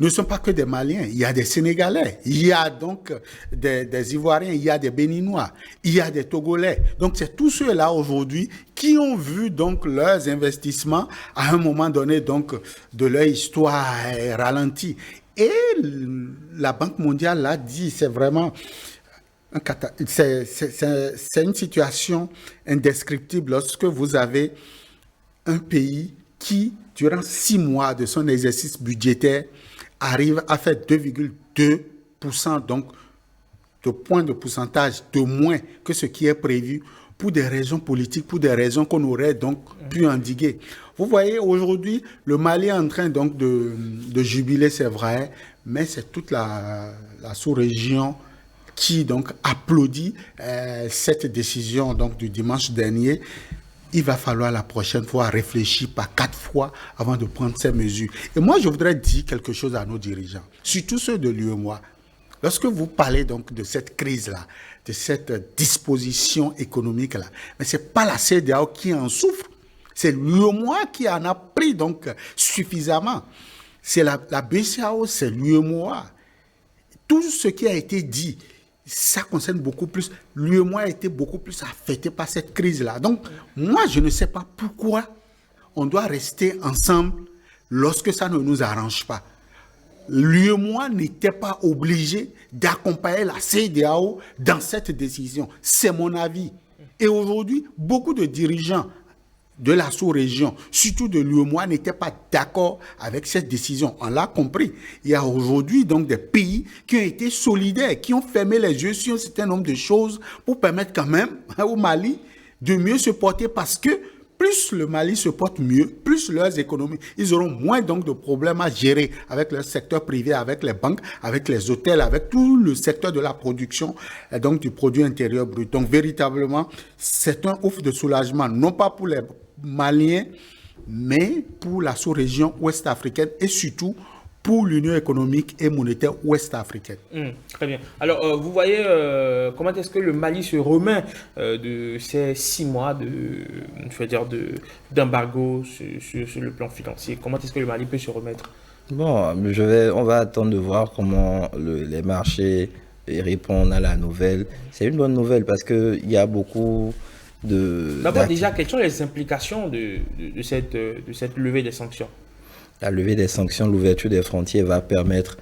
ne sont pas que des Maliens, il y a des Sénégalais, il y a donc des Ivoiriens, il y a des Béninois, il y a des Togolais. Donc c'est tous ceux-là aujourd'hui qui ont vu donc leurs investissements à un moment donné donc de leur histoire ralentie. Et la Banque mondiale l'a dit, c'est vraiment c'est une situation indescriptible lorsque vous avez un pays qui, durant 6 mois de son exercice budgétaire, arrive à faire 2,2% donc de points de pourcentage de moins que ce qui est prévu pour des raisons politiques, pour des raisons qu'on aurait donc pu endiguer. Vous voyez, aujourd'hui, le Mali est en train donc de jubiler, c'est vrai, mais c'est toute la sous-région qui donc applaudit cette décision donc du dimanche dernier. Il va falloir la prochaine fois réfléchir par 4 fois avant de prendre ces mesures. Et moi, je voudrais dire quelque chose à nos dirigeants, surtout ceux de l'UEMOA. Lorsque vous parlez donc de cette crise-là, de cette disposition économique-là, mais ce n'est pas la CEDEAO qui en souffre, c'est l'UEMOA qui en a pris donc suffisamment. C'est la BCEAO, c'est l'UEMOA. Tout ce qui a été dit, ça concerne beaucoup plus. L'UEMOA a été beaucoup plus affecté par cette crise-là. Donc, moi, je ne sais pas pourquoi on doit rester ensemble lorsque ça ne nous arrange pas. L'UEMOA n'était pas obligé d'accompagner la CEDEAO dans cette décision. C'est mon avis. Et aujourd'hui, beaucoup de dirigeants de la sous-région, surtout de l'UEMOA, n'étaient pas d'accord avec cette décision. On l'a compris. Il y a aujourd'hui donc des pays qui ont été solidaires, qui ont fermé les yeux sur un certain nombre de choses pour permettre quand même au Mali de mieux se porter parce que plus le Mali se porte mieux, plus leurs économies, ils auront moins donc de problèmes à gérer avec le secteur privé, avec les banques, avec les hôtels, avec tout le secteur de la production et donc du produit intérieur brut. Donc véritablement, c'est un ouf de soulagement, non pas pour les Maliens, mais pour la sous-région ouest-africaine et surtout pour l'Union économique et monétaire ouest-africaine. Très bien. Alors, vous voyez, comment est-ce que le Mali se remet de ces 6 mois d'embargo sur le plan financier? Comment est-ce que le Mali peut se remettre? Bon, on va attendre de voir comment les marchés répondent à la nouvelle. C'est une bonne nouvelle parce qu'il y a beaucoup de... D'abord, déjà, quelles sont les implications de cette levée des sanctions? La levée des sanctions, l'ouverture des frontières va permettre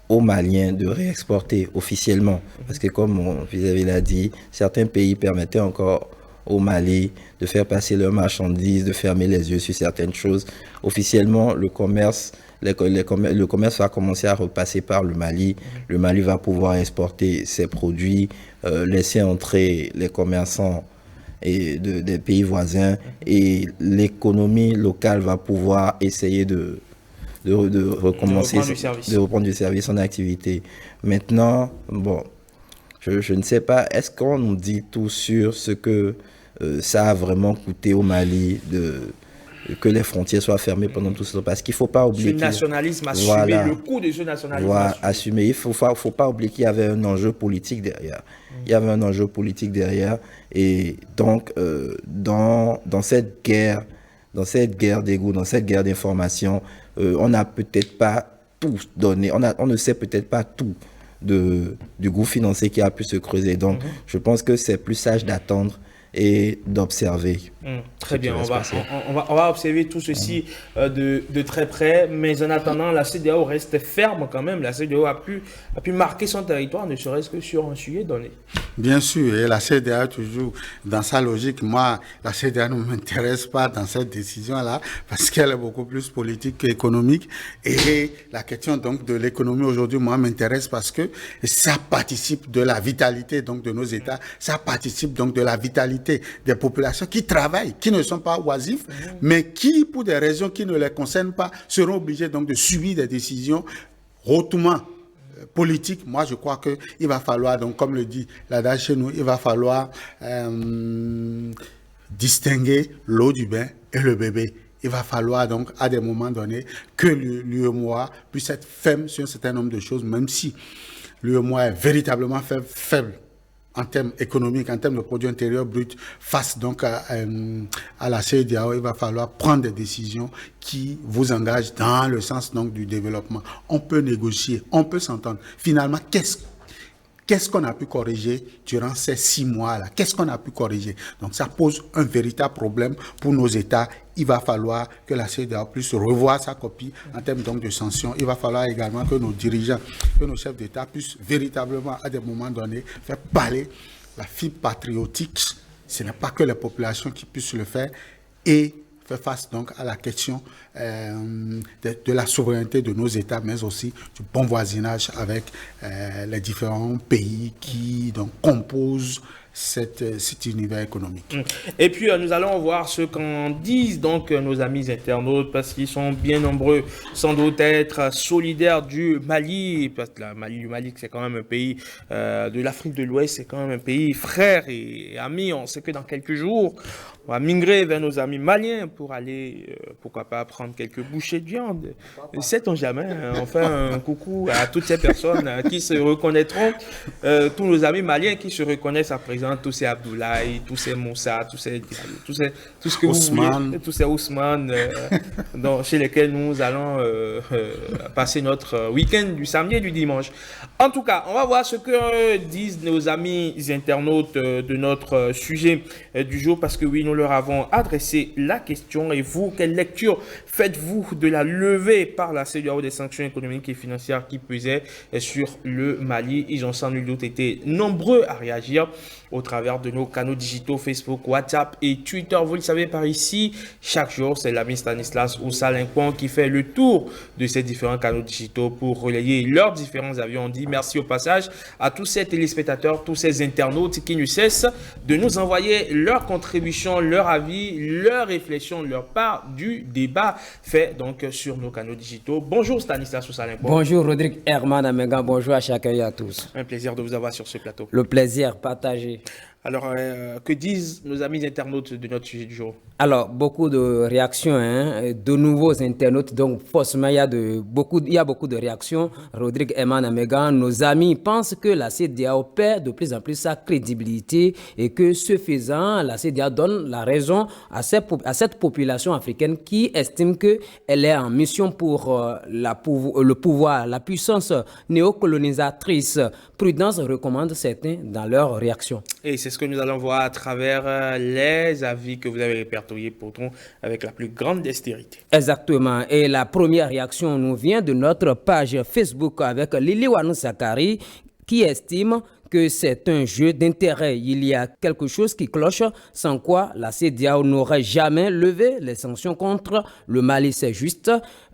aux Maliens de réexporter officiellement. Parce que comme mon vis-à-vis l'a dit, certains pays permettaient encore au Mali de faire passer leurs marchandises, de fermer les yeux sur certaines choses. Officiellement, le commerce va commencer à repasser par le Mali. Le Mali va pouvoir exporter ses produits, laisser entrer les commerçants et des pays voisins, et l'économie locale va pouvoir essayer de recommencer, de reprendre du service en activité. Maintenant, bon, je ne sais pas, est-ce qu'on nous dit tout sur ce que ça a vraiment coûté au Mali que les frontières soient fermées pendant tout ce temps? Parce qu'il ne faut pas oublier... Ce nationalisme assumé, le coût de ce nationalisme assumé. Il ne faut pas oublier qu'il y avait un enjeu politique derrière. Il y avait un enjeu politique derrière. Et donc, dans cette guerre d'ego, dans cette guerre d'information, on n'a peut-être pas tout donné. On ne sait peut-être pas tout du gouffre financier qui a pu se creuser. Donc, je pense que c'est plus sage d'attendre et d'observer. Très bien, on va observer tout ceci de très près, mais en attendant, la CEDEAO reste ferme quand même. La CEDEAO a pu marquer son territoire, ne serait-ce que sur un sujet donné. Bien sûr, et la CEDEAO toujours dans sa logique. Moi, la CEDEAO ne m'intéresse pas dans cette décision-là parce qu'elle est beaucoup plus politique qu'économique. Et la question donc de l'économie aujourd'hui, moi, m'intéresse parce que ça participe de la vitalité donc de nos États, ça participe donc de la vitalité des populations qui travaillent, qui ne sont pas oisifs, mais qui, pour des raisons qui ne les concernent pas, seront obligés donc de subir des décisions hautement politiques. Moi, je crois qu'il va falloir, donc, comme le dit l'adage chez nous, il va falloir distinguer l'eau du bain et le bébé. Il va falloir donc, à des moments donnés, que l'UEMOA puisse être ferme sur un certain nombre de choses, même si l'UEMOA est véritablement faible en termes économiques, en termes de produit intérieur brut, face donc à la CEDEAO. Il va falloir prendre des décisions qui vous engagent dans le sens donc du développement. On peut négocier, on peut s'entendre. Finalement, qu'est-ce qu'on a pu corriger durant ces 6 mois-là? Qu'est-ce qu'on a pu corriger? Donc ça pose un véritable problème pour nos États. Il va falloir que la CEDEAO puisse revoir sa copie en termes donc de sanctions. Il va falloir également que nos dirigeants, que nos chefs d'État puissent véritablement, à des moments donnés, faire parler la fibre patriotique. Ce n'est pas que les populations qui puissent le faire, et faire face donc à la question de la souveraineté de nos États, mais aussi du bon voisinage avec les différents pays qui donc composent cet univers économique. Et puis nous allons voir ce qu'en disent donc nos amis internautes, parce qu'ils sont bien nombreux sans doute être solidaires du Mali, parce que le Mali c'est quand même un pays de l'Afrique de l'Ouest, c'est quand même un pays frère et ami. On sait que dans quelques jours on va migrer vers nos amis maliens pour aller, pourquoi pas, prendre quelques bouchées de viande. Ne sait-on jamais. Enfin, un coucou à toutes ces personnes qui se reconnaîtront, tous nos amis maliens qui se reconnaissent à présent, tous ces Abdoulaye, tous ces Moussa, tout ce que Ousmane. vous voulez, tous ces Ousmane, chez lesquels nous allons passer notre week-end du samedi et du dimanche. En tout cas, on va voir ce que disent nos amis internautes de notre sujet du jour, parce que oui, nous leur avons adressé la question. Et vous, quelle lecture faites-vous de la levée par la CEDEAO des sanctions économiques et financières qui pesaient sur le Mali? Ils ont sans nul doute été nombreux à réagir au travers de nos canaux digitaux Facebook, WhatsApp et Twitter. Vous le savez par ici, chaque jour, c'est l'ami Stanislas Oussalinkwan qui fait le tour de ces différents canaux digitaux pour relayer leurs différents avions. On dit merci au passage à tous ces téléspectateurs, tous ces internautes qui ne cessent de nous envoyer leurs contributions, leurs avis, leurs réflexions, leur part du débat fait donc sur nos canaux digitaux. Bonjour Stanislas Oussalinkwan. Bonjour Rodrigue Herman Amégan, bonjour à chacun et à tous. Un plaisir de vous avoir sur ce plateau. Le plaisir partagé. Alors, que disent nos amis internautes de notre sujet du jour? Alors, beaucoup de réactions, de nouveaux internautes. Donc, forcément, il y a beaucoup de réactions. Rodrigue Herman Amégan, nos amis pensent que la CEDEAO perd de plus en plus sa crédibilité et que ce faisant, la CEDEAO donne la raison à cette population africaine qui estime qu'elle est en mission pour le pouvoir, la puissance néocolonisatrice. Prudence recommande certains dans leurs réactions. Et c'est ce que nous allons voir à travers les avis que vous avez répertoriés pourtant avec la plus grande dextérité. Exactement. Et la première réaction nous vient de notre page Facebook avec Lili Wanou Sakari qui estime que c'est un jeu d'intérêt. Il y a quelque chose qui cloche, sans quoi la CEDEAO n'aurait jamais levé les sanctions contre le Mali. C'est juste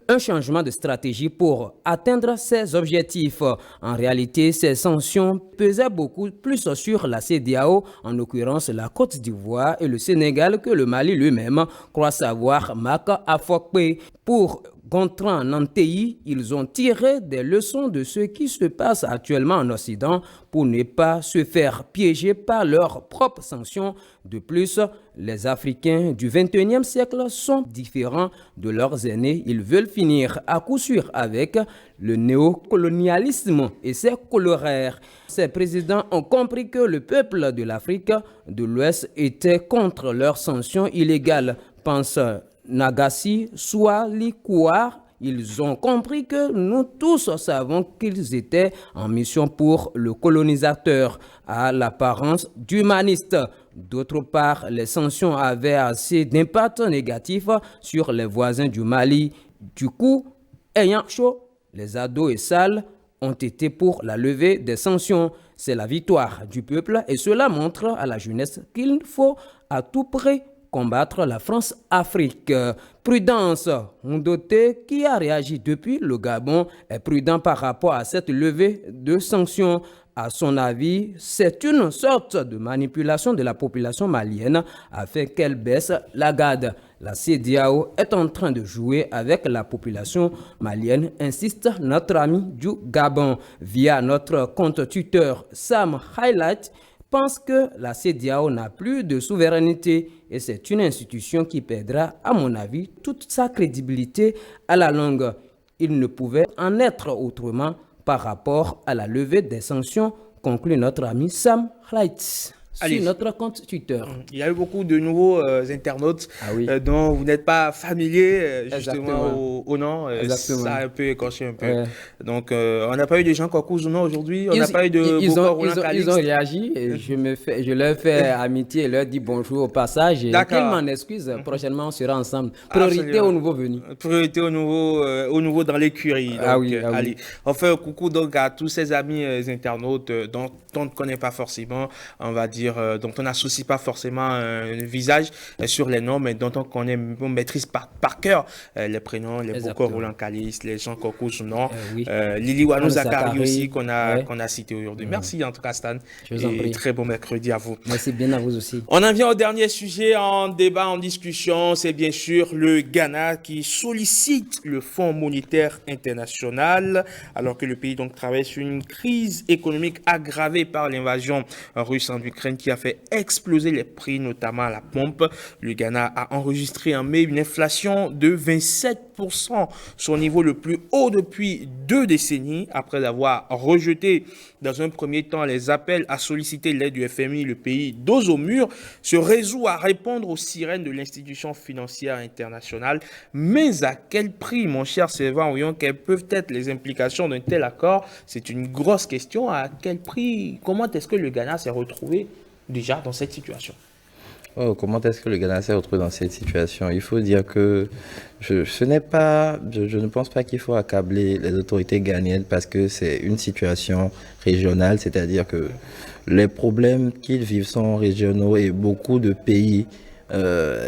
un changement de stratégie pour atteindre ses objectifs. En réalité, ces sanctions pesaient beaucoup plus sur la CEDEAO, en l'occurrence la Côte d'Ivoire et le Sénégal, que le Mali lui-même, croit savoir Marc Afokpe. Pour Gontran Nanteyi, ils ont tiré des leçons de ce qui se passe actuellement en Occident pour ne pas se faire piéger par leurs propres sanctions. De plus, les Africains du XXIe siècle sont différents de leurs aînés. Ils veulent finir à coup sûr avec le néocolonialisme et ses coloraires. Ces présidents ont compris que le peuple de l'Afrique de l'Ouest était contre leurs sanctions illégales, pense Nagassi Swali Kouar. Ils ont compris que nous tous savons qu'ils étaient en mission pour le colonisateur à l'apparence d'humaniste. D'autre part, les sanctions avaient assez d'impact négatif sur les voisins du Mali. Du coup, ayant chaud, les ados et salles ont été pour la levée des sanctions. C'est la victoire du peuple et cela montre à la jeunesse qu'il faut à tout prix combattre la France-Afrique. Prudence, Ndoté, qui a réagi depuis le Gabon, est prudent par rapport à cette levée de sanctions. À son avis, c'est une sorte de manipulation de la population malienne afin qu'elle baisse la garde. La CEDEAO est en train de jouer avec la population malienne, insiste notre ami du Gabon. Via notre compte Twitter, Sam Highlight pense que la CEDEAO n'a plus de souveraineté et c'est une institution qui perdra, à mon avis, toute sa crédibilité à la longue. Il ne pouvait en être autrement par rapport à la levée des sanctions, conclut notre ami Sam Highlight. Sur notre compte Twitter. Il y a eu beaucoup de nouveaux internautes dont vous n'êtes pas familier justement au nom. Ça a un peu écorché un peu. Ouais. Donc, on n'a pas eu de Jean Kokouzouno aujourd'hui. On n'a pas eu de ils ont réagi. Et je leur fais amitié et leur dis bonjour au passage. Et qu'ils m'en excusent. Prochainement, on sera ensemble. Priorité aux nouveaux venus. Priorité aux nouveaux dans l'écurie. Allez. On fait un coucou donc à tous ces amis internautes dont on ne connaît pas forcément, on va dire, dont on n'associe pas forcément un visage sur les noms, mais dont on maîtrise par cœur les prénoms, les Boko Roland Kalis, les Jean Kokouzouno, Lili Wanou Zakari aussi qu'on a cité aujourd'hui. Merci en tout cas Stan. Et très bon mercredi à vous. Merci bien à vous aussi. On en vient au dernier sujet en débat, en discussion. C'est bien sûr le Ghana qui sollicite le Fonds monétaire international alors que le pays donc traverse une crise économique aggravée par l'invasion russe en Ukraine qui a fait exploser les prix, notamment à la pompe. Le Ghana a enregistré en mai une inflation de 27%, son niveau le plus haut depuis 2 décennies, après avoir rejeté dans un premier temps les appels à solliciter l'aide du FMI. Le pays, dos au mur, se résout à répondre aux sirènes de l'institution financière internationale. Mais à quel prix, mon cher Sylvain Ouyon, quelles peuvent être les implications d'un tel accord? C'est une grosse question. À quel prix? Comment est-ce que le Ghana s'est retrouvé déjà dans cette situation? Oh, comment est-ce que le Ghana s'est retrouvé dans cette situation? Il faut dire que je ne pense pas qu'il faut accabler les autorités ghanéennes parce que c'est une situation régionale, c'est-à-dire que les problèmes qu'ils vivent sont régionaux et beaucoup de pays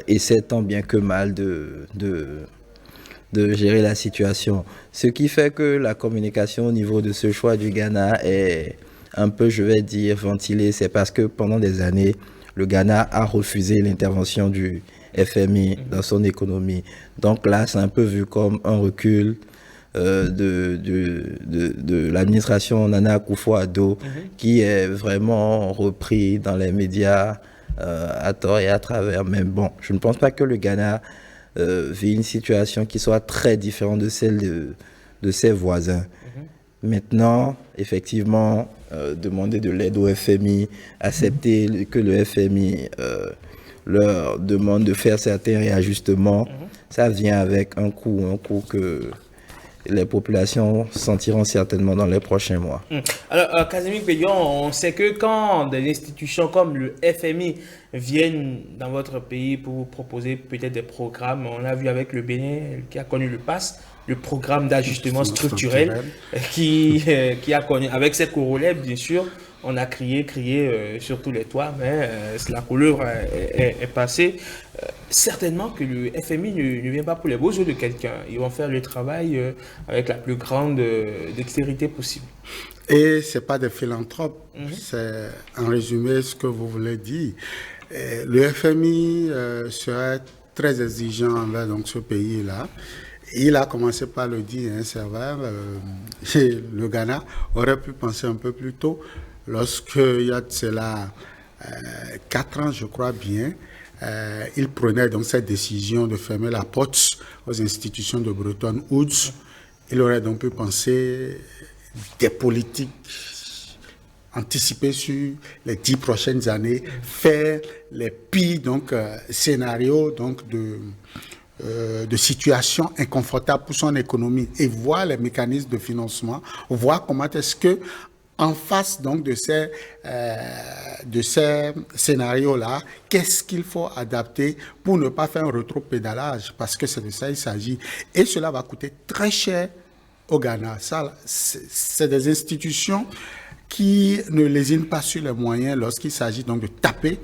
essaient tant bien que mal de gérer la situation. Ce qui fait que la communication au niveau de ce choix du Ghana est un peu, je vais dire, ventilée. C'est parce que pendant des années, le Ghana a refusé l'intervention du FMI dans son économie. Donc là, c'est un peu vu comme un recul de l'administration Nana Akufo-Addo qui est vraiment repris dans les médias à tort et à travers. Mais bon, je ne pense pas que le Ghana vit une situation qui soit très différente de celle de ses voisins. Maintenant, effectivement, demander de l'aide au FMI, accepter que le FMI leur demande de faire certains réajustements, ça vient avec un coût que les populations sentiront certainement dans les prochains mois. Alors, Casimir Pédion, on sait que quand des institutions comme le FMI viennent dans votre pays pour vous proposer peut-être des programmes, on l'a vu avec le Bénin qui a connu le PASS, le programme d'ajustement structurel qui a connu, avec ses corollaires bien sûr, on a crié sur tous les toits, mais la couleur est passée. Certainement que le FMI ne vient pas pour les beaux yeux de quelqu'un. Ils vont faire le travail avec la plus grande dextérité possible. Et ce n'est pas des philanthropes. C'est en résumé ce que vous voulez dire. Le FMI serait très exigeant envers donc, ce pays-là. Il a commencé par le dire, hein, c'est vrai, le Ghana aurait pu penser un peu plus tôt, lorsqu'il y a de cela 4 ans, je crois bien, il prenait donc cette décision de fermer la porte aux institutions de Bretton Woods. Il aurait donc pu penser des politiques anticiper sur les 10 prochaines années, faire les pires donc, scénarios donc, de situation inconfortable pour son économie et voir les mécanismes de financement, voir comment est-ce que en face donc de ces scénarios-là, qu'est-ce qu'il faut adapter pour ne pas faire un rétropédalage, parce que c'est de ça qu'il s'agit. Et cela va coûter très cher au Ghana. Ça, c'est des institutions qui ne lésinent pas sur les moyens lorsqu'il s'agit donc de taper,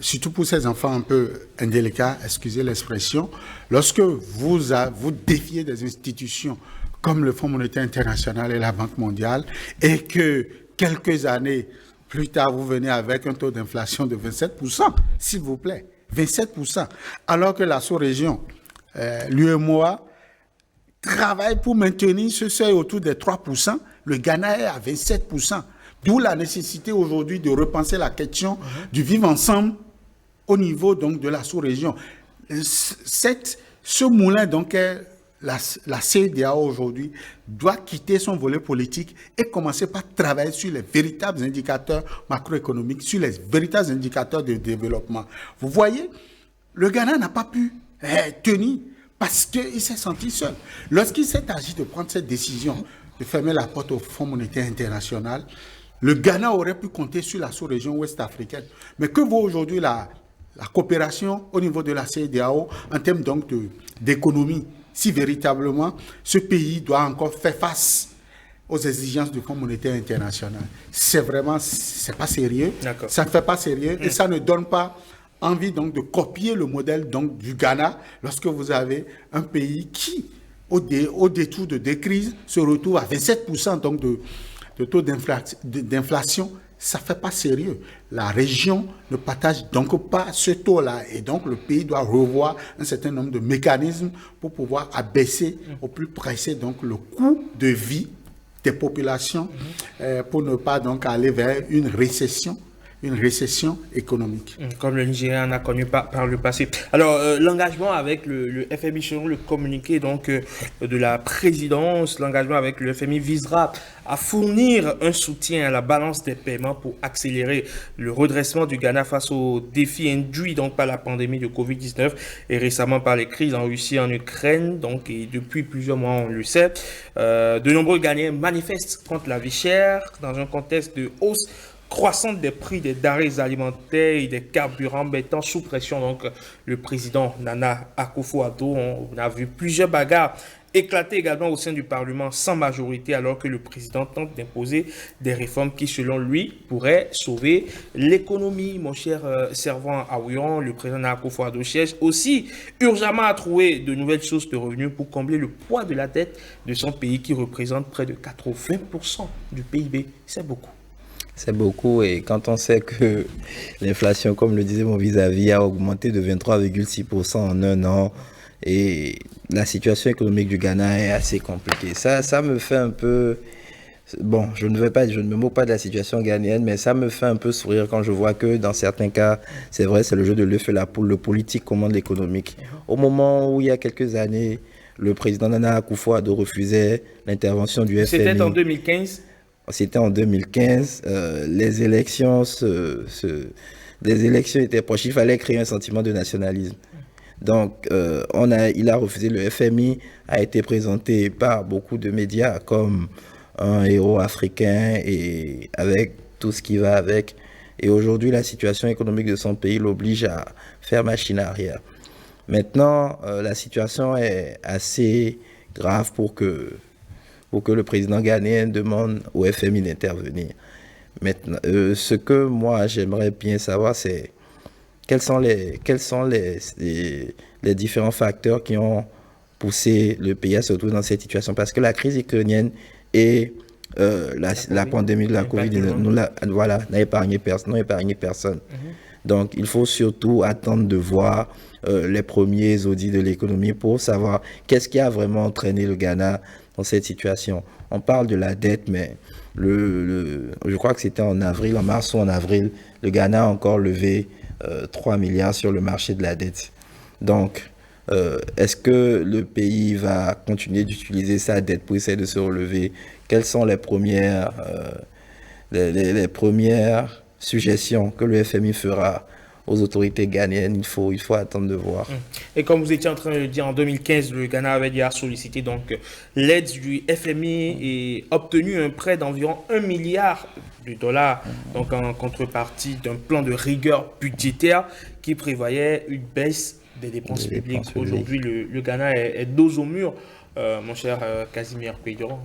surtout pour ces enfants un peu indélicats, excusez l'expression, lorsque vous défiez des institutions comme le Fonds monétaire international et la Banque mondiale, et que quelques années plus tard, vous venez avec un taux d'inflation de 27%, s'il vous plaît, 27%, alors que la sous-région, l'UEMOA, travaille pour maintenir ce seuil autour des 3%, le Ghana est à 27%, d'où la nécessité aujourd'hui de repenser la question du vivre ensemble au niveau donc de la sous-région. Ce moulin donc la CEDEAO aujourd'hui doit quitter son volet politique et commencer par travailler sur les véritables indicateurs macroéconomiques, sur les véritables indicateurs de développement. Vous voyez, le Ghana n'a pas pu tenir parce qu'il s'est senti seul. Lorsqu'il s'est agi de prendre cette décision de fermer la porte au Fonds monétaire international, le Ghana aurait pu compter sur la sous-région ouest africaine. Mais que vaut aujourd'hui la coopération au niveau de la CEDEAO en termes donc d'économie, si véritablement ce pays doit encore faire face aux exigences du Fonds monétaire international? C'est pas sérieux. Ça ne fait pas sérieux et ça ne donne pas envie donc de copier le modèle donc du Ghana lorsque vous avez un pays qui, au détour de des crises, se retrouve à 27% donc de taux d'inflation. Ça ne fait pas sérieux. La région ne partage donc pas ce taux-là. Et donc, le pays doit revoir un certain nombre de mécanismes pour pouvoir abaisser au plus pressé donc, le coût de vie des populations pour ne pas donc aller vers une récession économique. Comme le Nigeria en a connu par le passé. Alors, l'engagement avec le FMI, selon le communiqué donc, de la présidence, l'engagement avec le FMI visera à fournir un soutien à la balance des paiements pour accélérer le redressement du Ghana face aux défis induits donc, par la pandémie de Covid-19 et récemment par les crises en Russie et en Ukraine. Donc, et depuis plusieurs mois, on le sait, de nombreux Ghanéens manifestent contre la vie chère dans un contexte de hausse croissante des prix des denrées alimentaires et des carburants mettant sous pression donc le président Nana Akufo-Addo. On a vu plusieurs bagarres éclater également au sein du Parlement sans majorité alors que le président tente d'imposer des réformes qui selon lui pourraient sauver l'économie. Mon cher Servant Aouyon, le président Nana Akufo-Addo cherche aussi urgemment à trouver de nouvelles sources de revenus pour combler le poids de la dette de son pays qui représente près de 80% du PIB. C'est beaucoup. C'est beaucoup, et quand on sait que l'inflation, comme le disait mon vis-à-vis, a augmenté de 23,6% en un an, et la situation économique du Ghana est assez compliquée. Ça me fait un peu... Bon, je ne me moque pas de la situation ghanéenne, mais ça me fait un peu sourire quand je vois que dans certains cas, c'est vrai, c'est le jeu de l'œuf et la poule, le politique commande l'économique. Au moment où il y a quelques années, le président Nana Akufo-Addo refusait l'intervention du FMI. C'était en 2015. C'était en 2015. Les élections étaient proches. Il fallait créer un sentiment de nationalisme. Donc, il a refusé. Le FMI a été présenté par beaucoup de médias comme un héros africain et avec tout ce qui va avec. Et aujourd'hui, la situation économique de son pays l'oblige à faire machine arrière. Maintenant, la situation est assez grave pour que le président ghanéen demande au FMI d'intervenir. Maintenant, ce que moi j'aimerais bien savoir, c'est quels sont les différents facteurs qui ont poussé le pays à se retrouver dans cette situation. Parce que la crise ukrainienne et la pandémie de la Covid-19 n'a épargné personne. Donc il faut surtout attendre de voir les premiers audits de l'économie pour savoir qu'est-ce qui a vraiment entraîné le Ghana dans cette situation. On parle de la dette, mais je crois que c'était en mars ou en avril, le Ghana a encore levé 3 milliards sur le marché de la dette. Donc, est-ce que le pays va continuer d'utiliser sa dette pour essayer de se relever? Quelles sont les premières suggestions que le FMI fera aux autorités ghanéennes? Il faut attendre de voir. Et comme vous étiez en train de le dire, en 2015, le Ghana avait déjà sollicité donc l'aide du FMI et obtenu un prêt d'environ 1 milliard de dollars, donc en contrepartie d'un plan de rigueur budgétaire qui prévoyait une baisse des dépenses publiques. Aujourd'hui, le Ghana est dos au mur. Mon cher Casimir Pédion,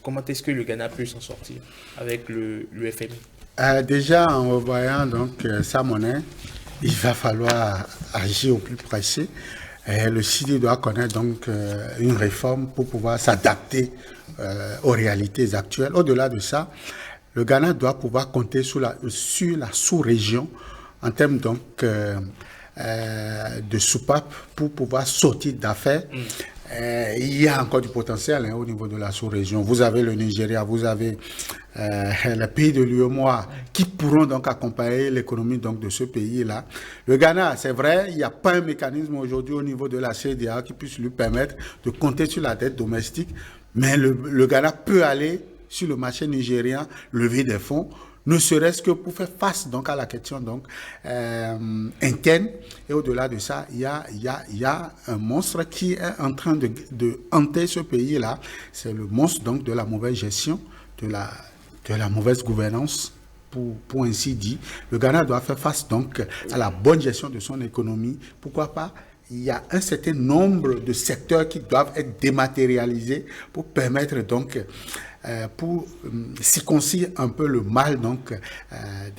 comment est-ce que le Ghana peut s'en sortir avec le FMI? Déjà, en revoyant donc sa monnaie, il va falloir agir au plus pressé. Le CIDI doit connaître donc une réforme pour pouvoir s'adapter aux réalités actuelles. Au-delà de ça, le Ghana doit pouvoir compter sur la sous-région en termes donc de soupape pour pouvoir sortir d'affaires. Il y a encore du potentiel au niveau de la sous-région. Vous avez le Nigeria, vous avez les pays de l'UEMOA qui pourront donc accompagner l'économie donc de ce pays-là. Le Ghana, c'est vrai, il n'y a pas un mécanisme aujourd'hui au niveau de la CEDEAO qui puisse lui permettre de compter sur la dette domestique, mais le Ghana peut aller sur le marché nigérien, lever des fonds, ne serait-ce que pour faire face donc à la question donc interne. Et au-delà de ça, il y a un monstre qui est en train de hanter ce pays-là. C'est le monstre donc de la mauvaise gestion, de la mauvaise gouvernance, pour ainsi dire. Le Ghana doit faire face donc à la bonne gestion de son économie. Pourquoi pas? Il y a un certain nombre de secteurs qui doivent être dématérialisés pour permettre donc pour circoncire un peu le mal donc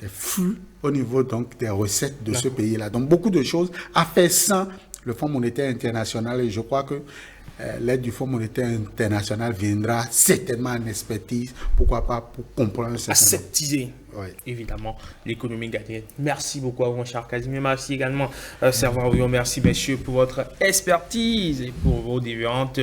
des flux au niveau donc des recettes de ce pays-là. Donc beaucoup de choses à faire sans le Fonds monétaire international, et je crois que l'aide du Fonds monétaire international viendra certainement en expertise, pourquoi pas pour comprendre aseptiser évidemment l'économie ghanéenne. Merci beaucoup à vous, mon cher Casimir. Merci également Servant Aouyon. Merci messieurs pour votre expertise et pour vos différentes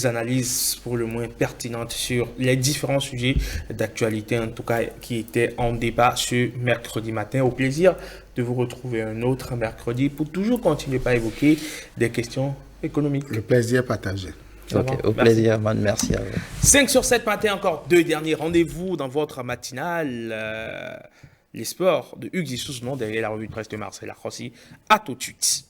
analyses pour le moins pertinentes sur les différents sujets d'actualité, en tout cas qui étaient en débat ce mercredi matin. Au plaisir de vous retrouver un autre mercredi pour toujours continuer par évoquer des questions économiques. Le plaisir partagé. Okay, au plaisir, man. Merci à vous. 5 sur 7 matin, encore 2 derniers rendez-vous dans votre matinale. Les sports de Hugues Issous, non derrière la revue de presse de Marcel Arrossi. À tout de suite.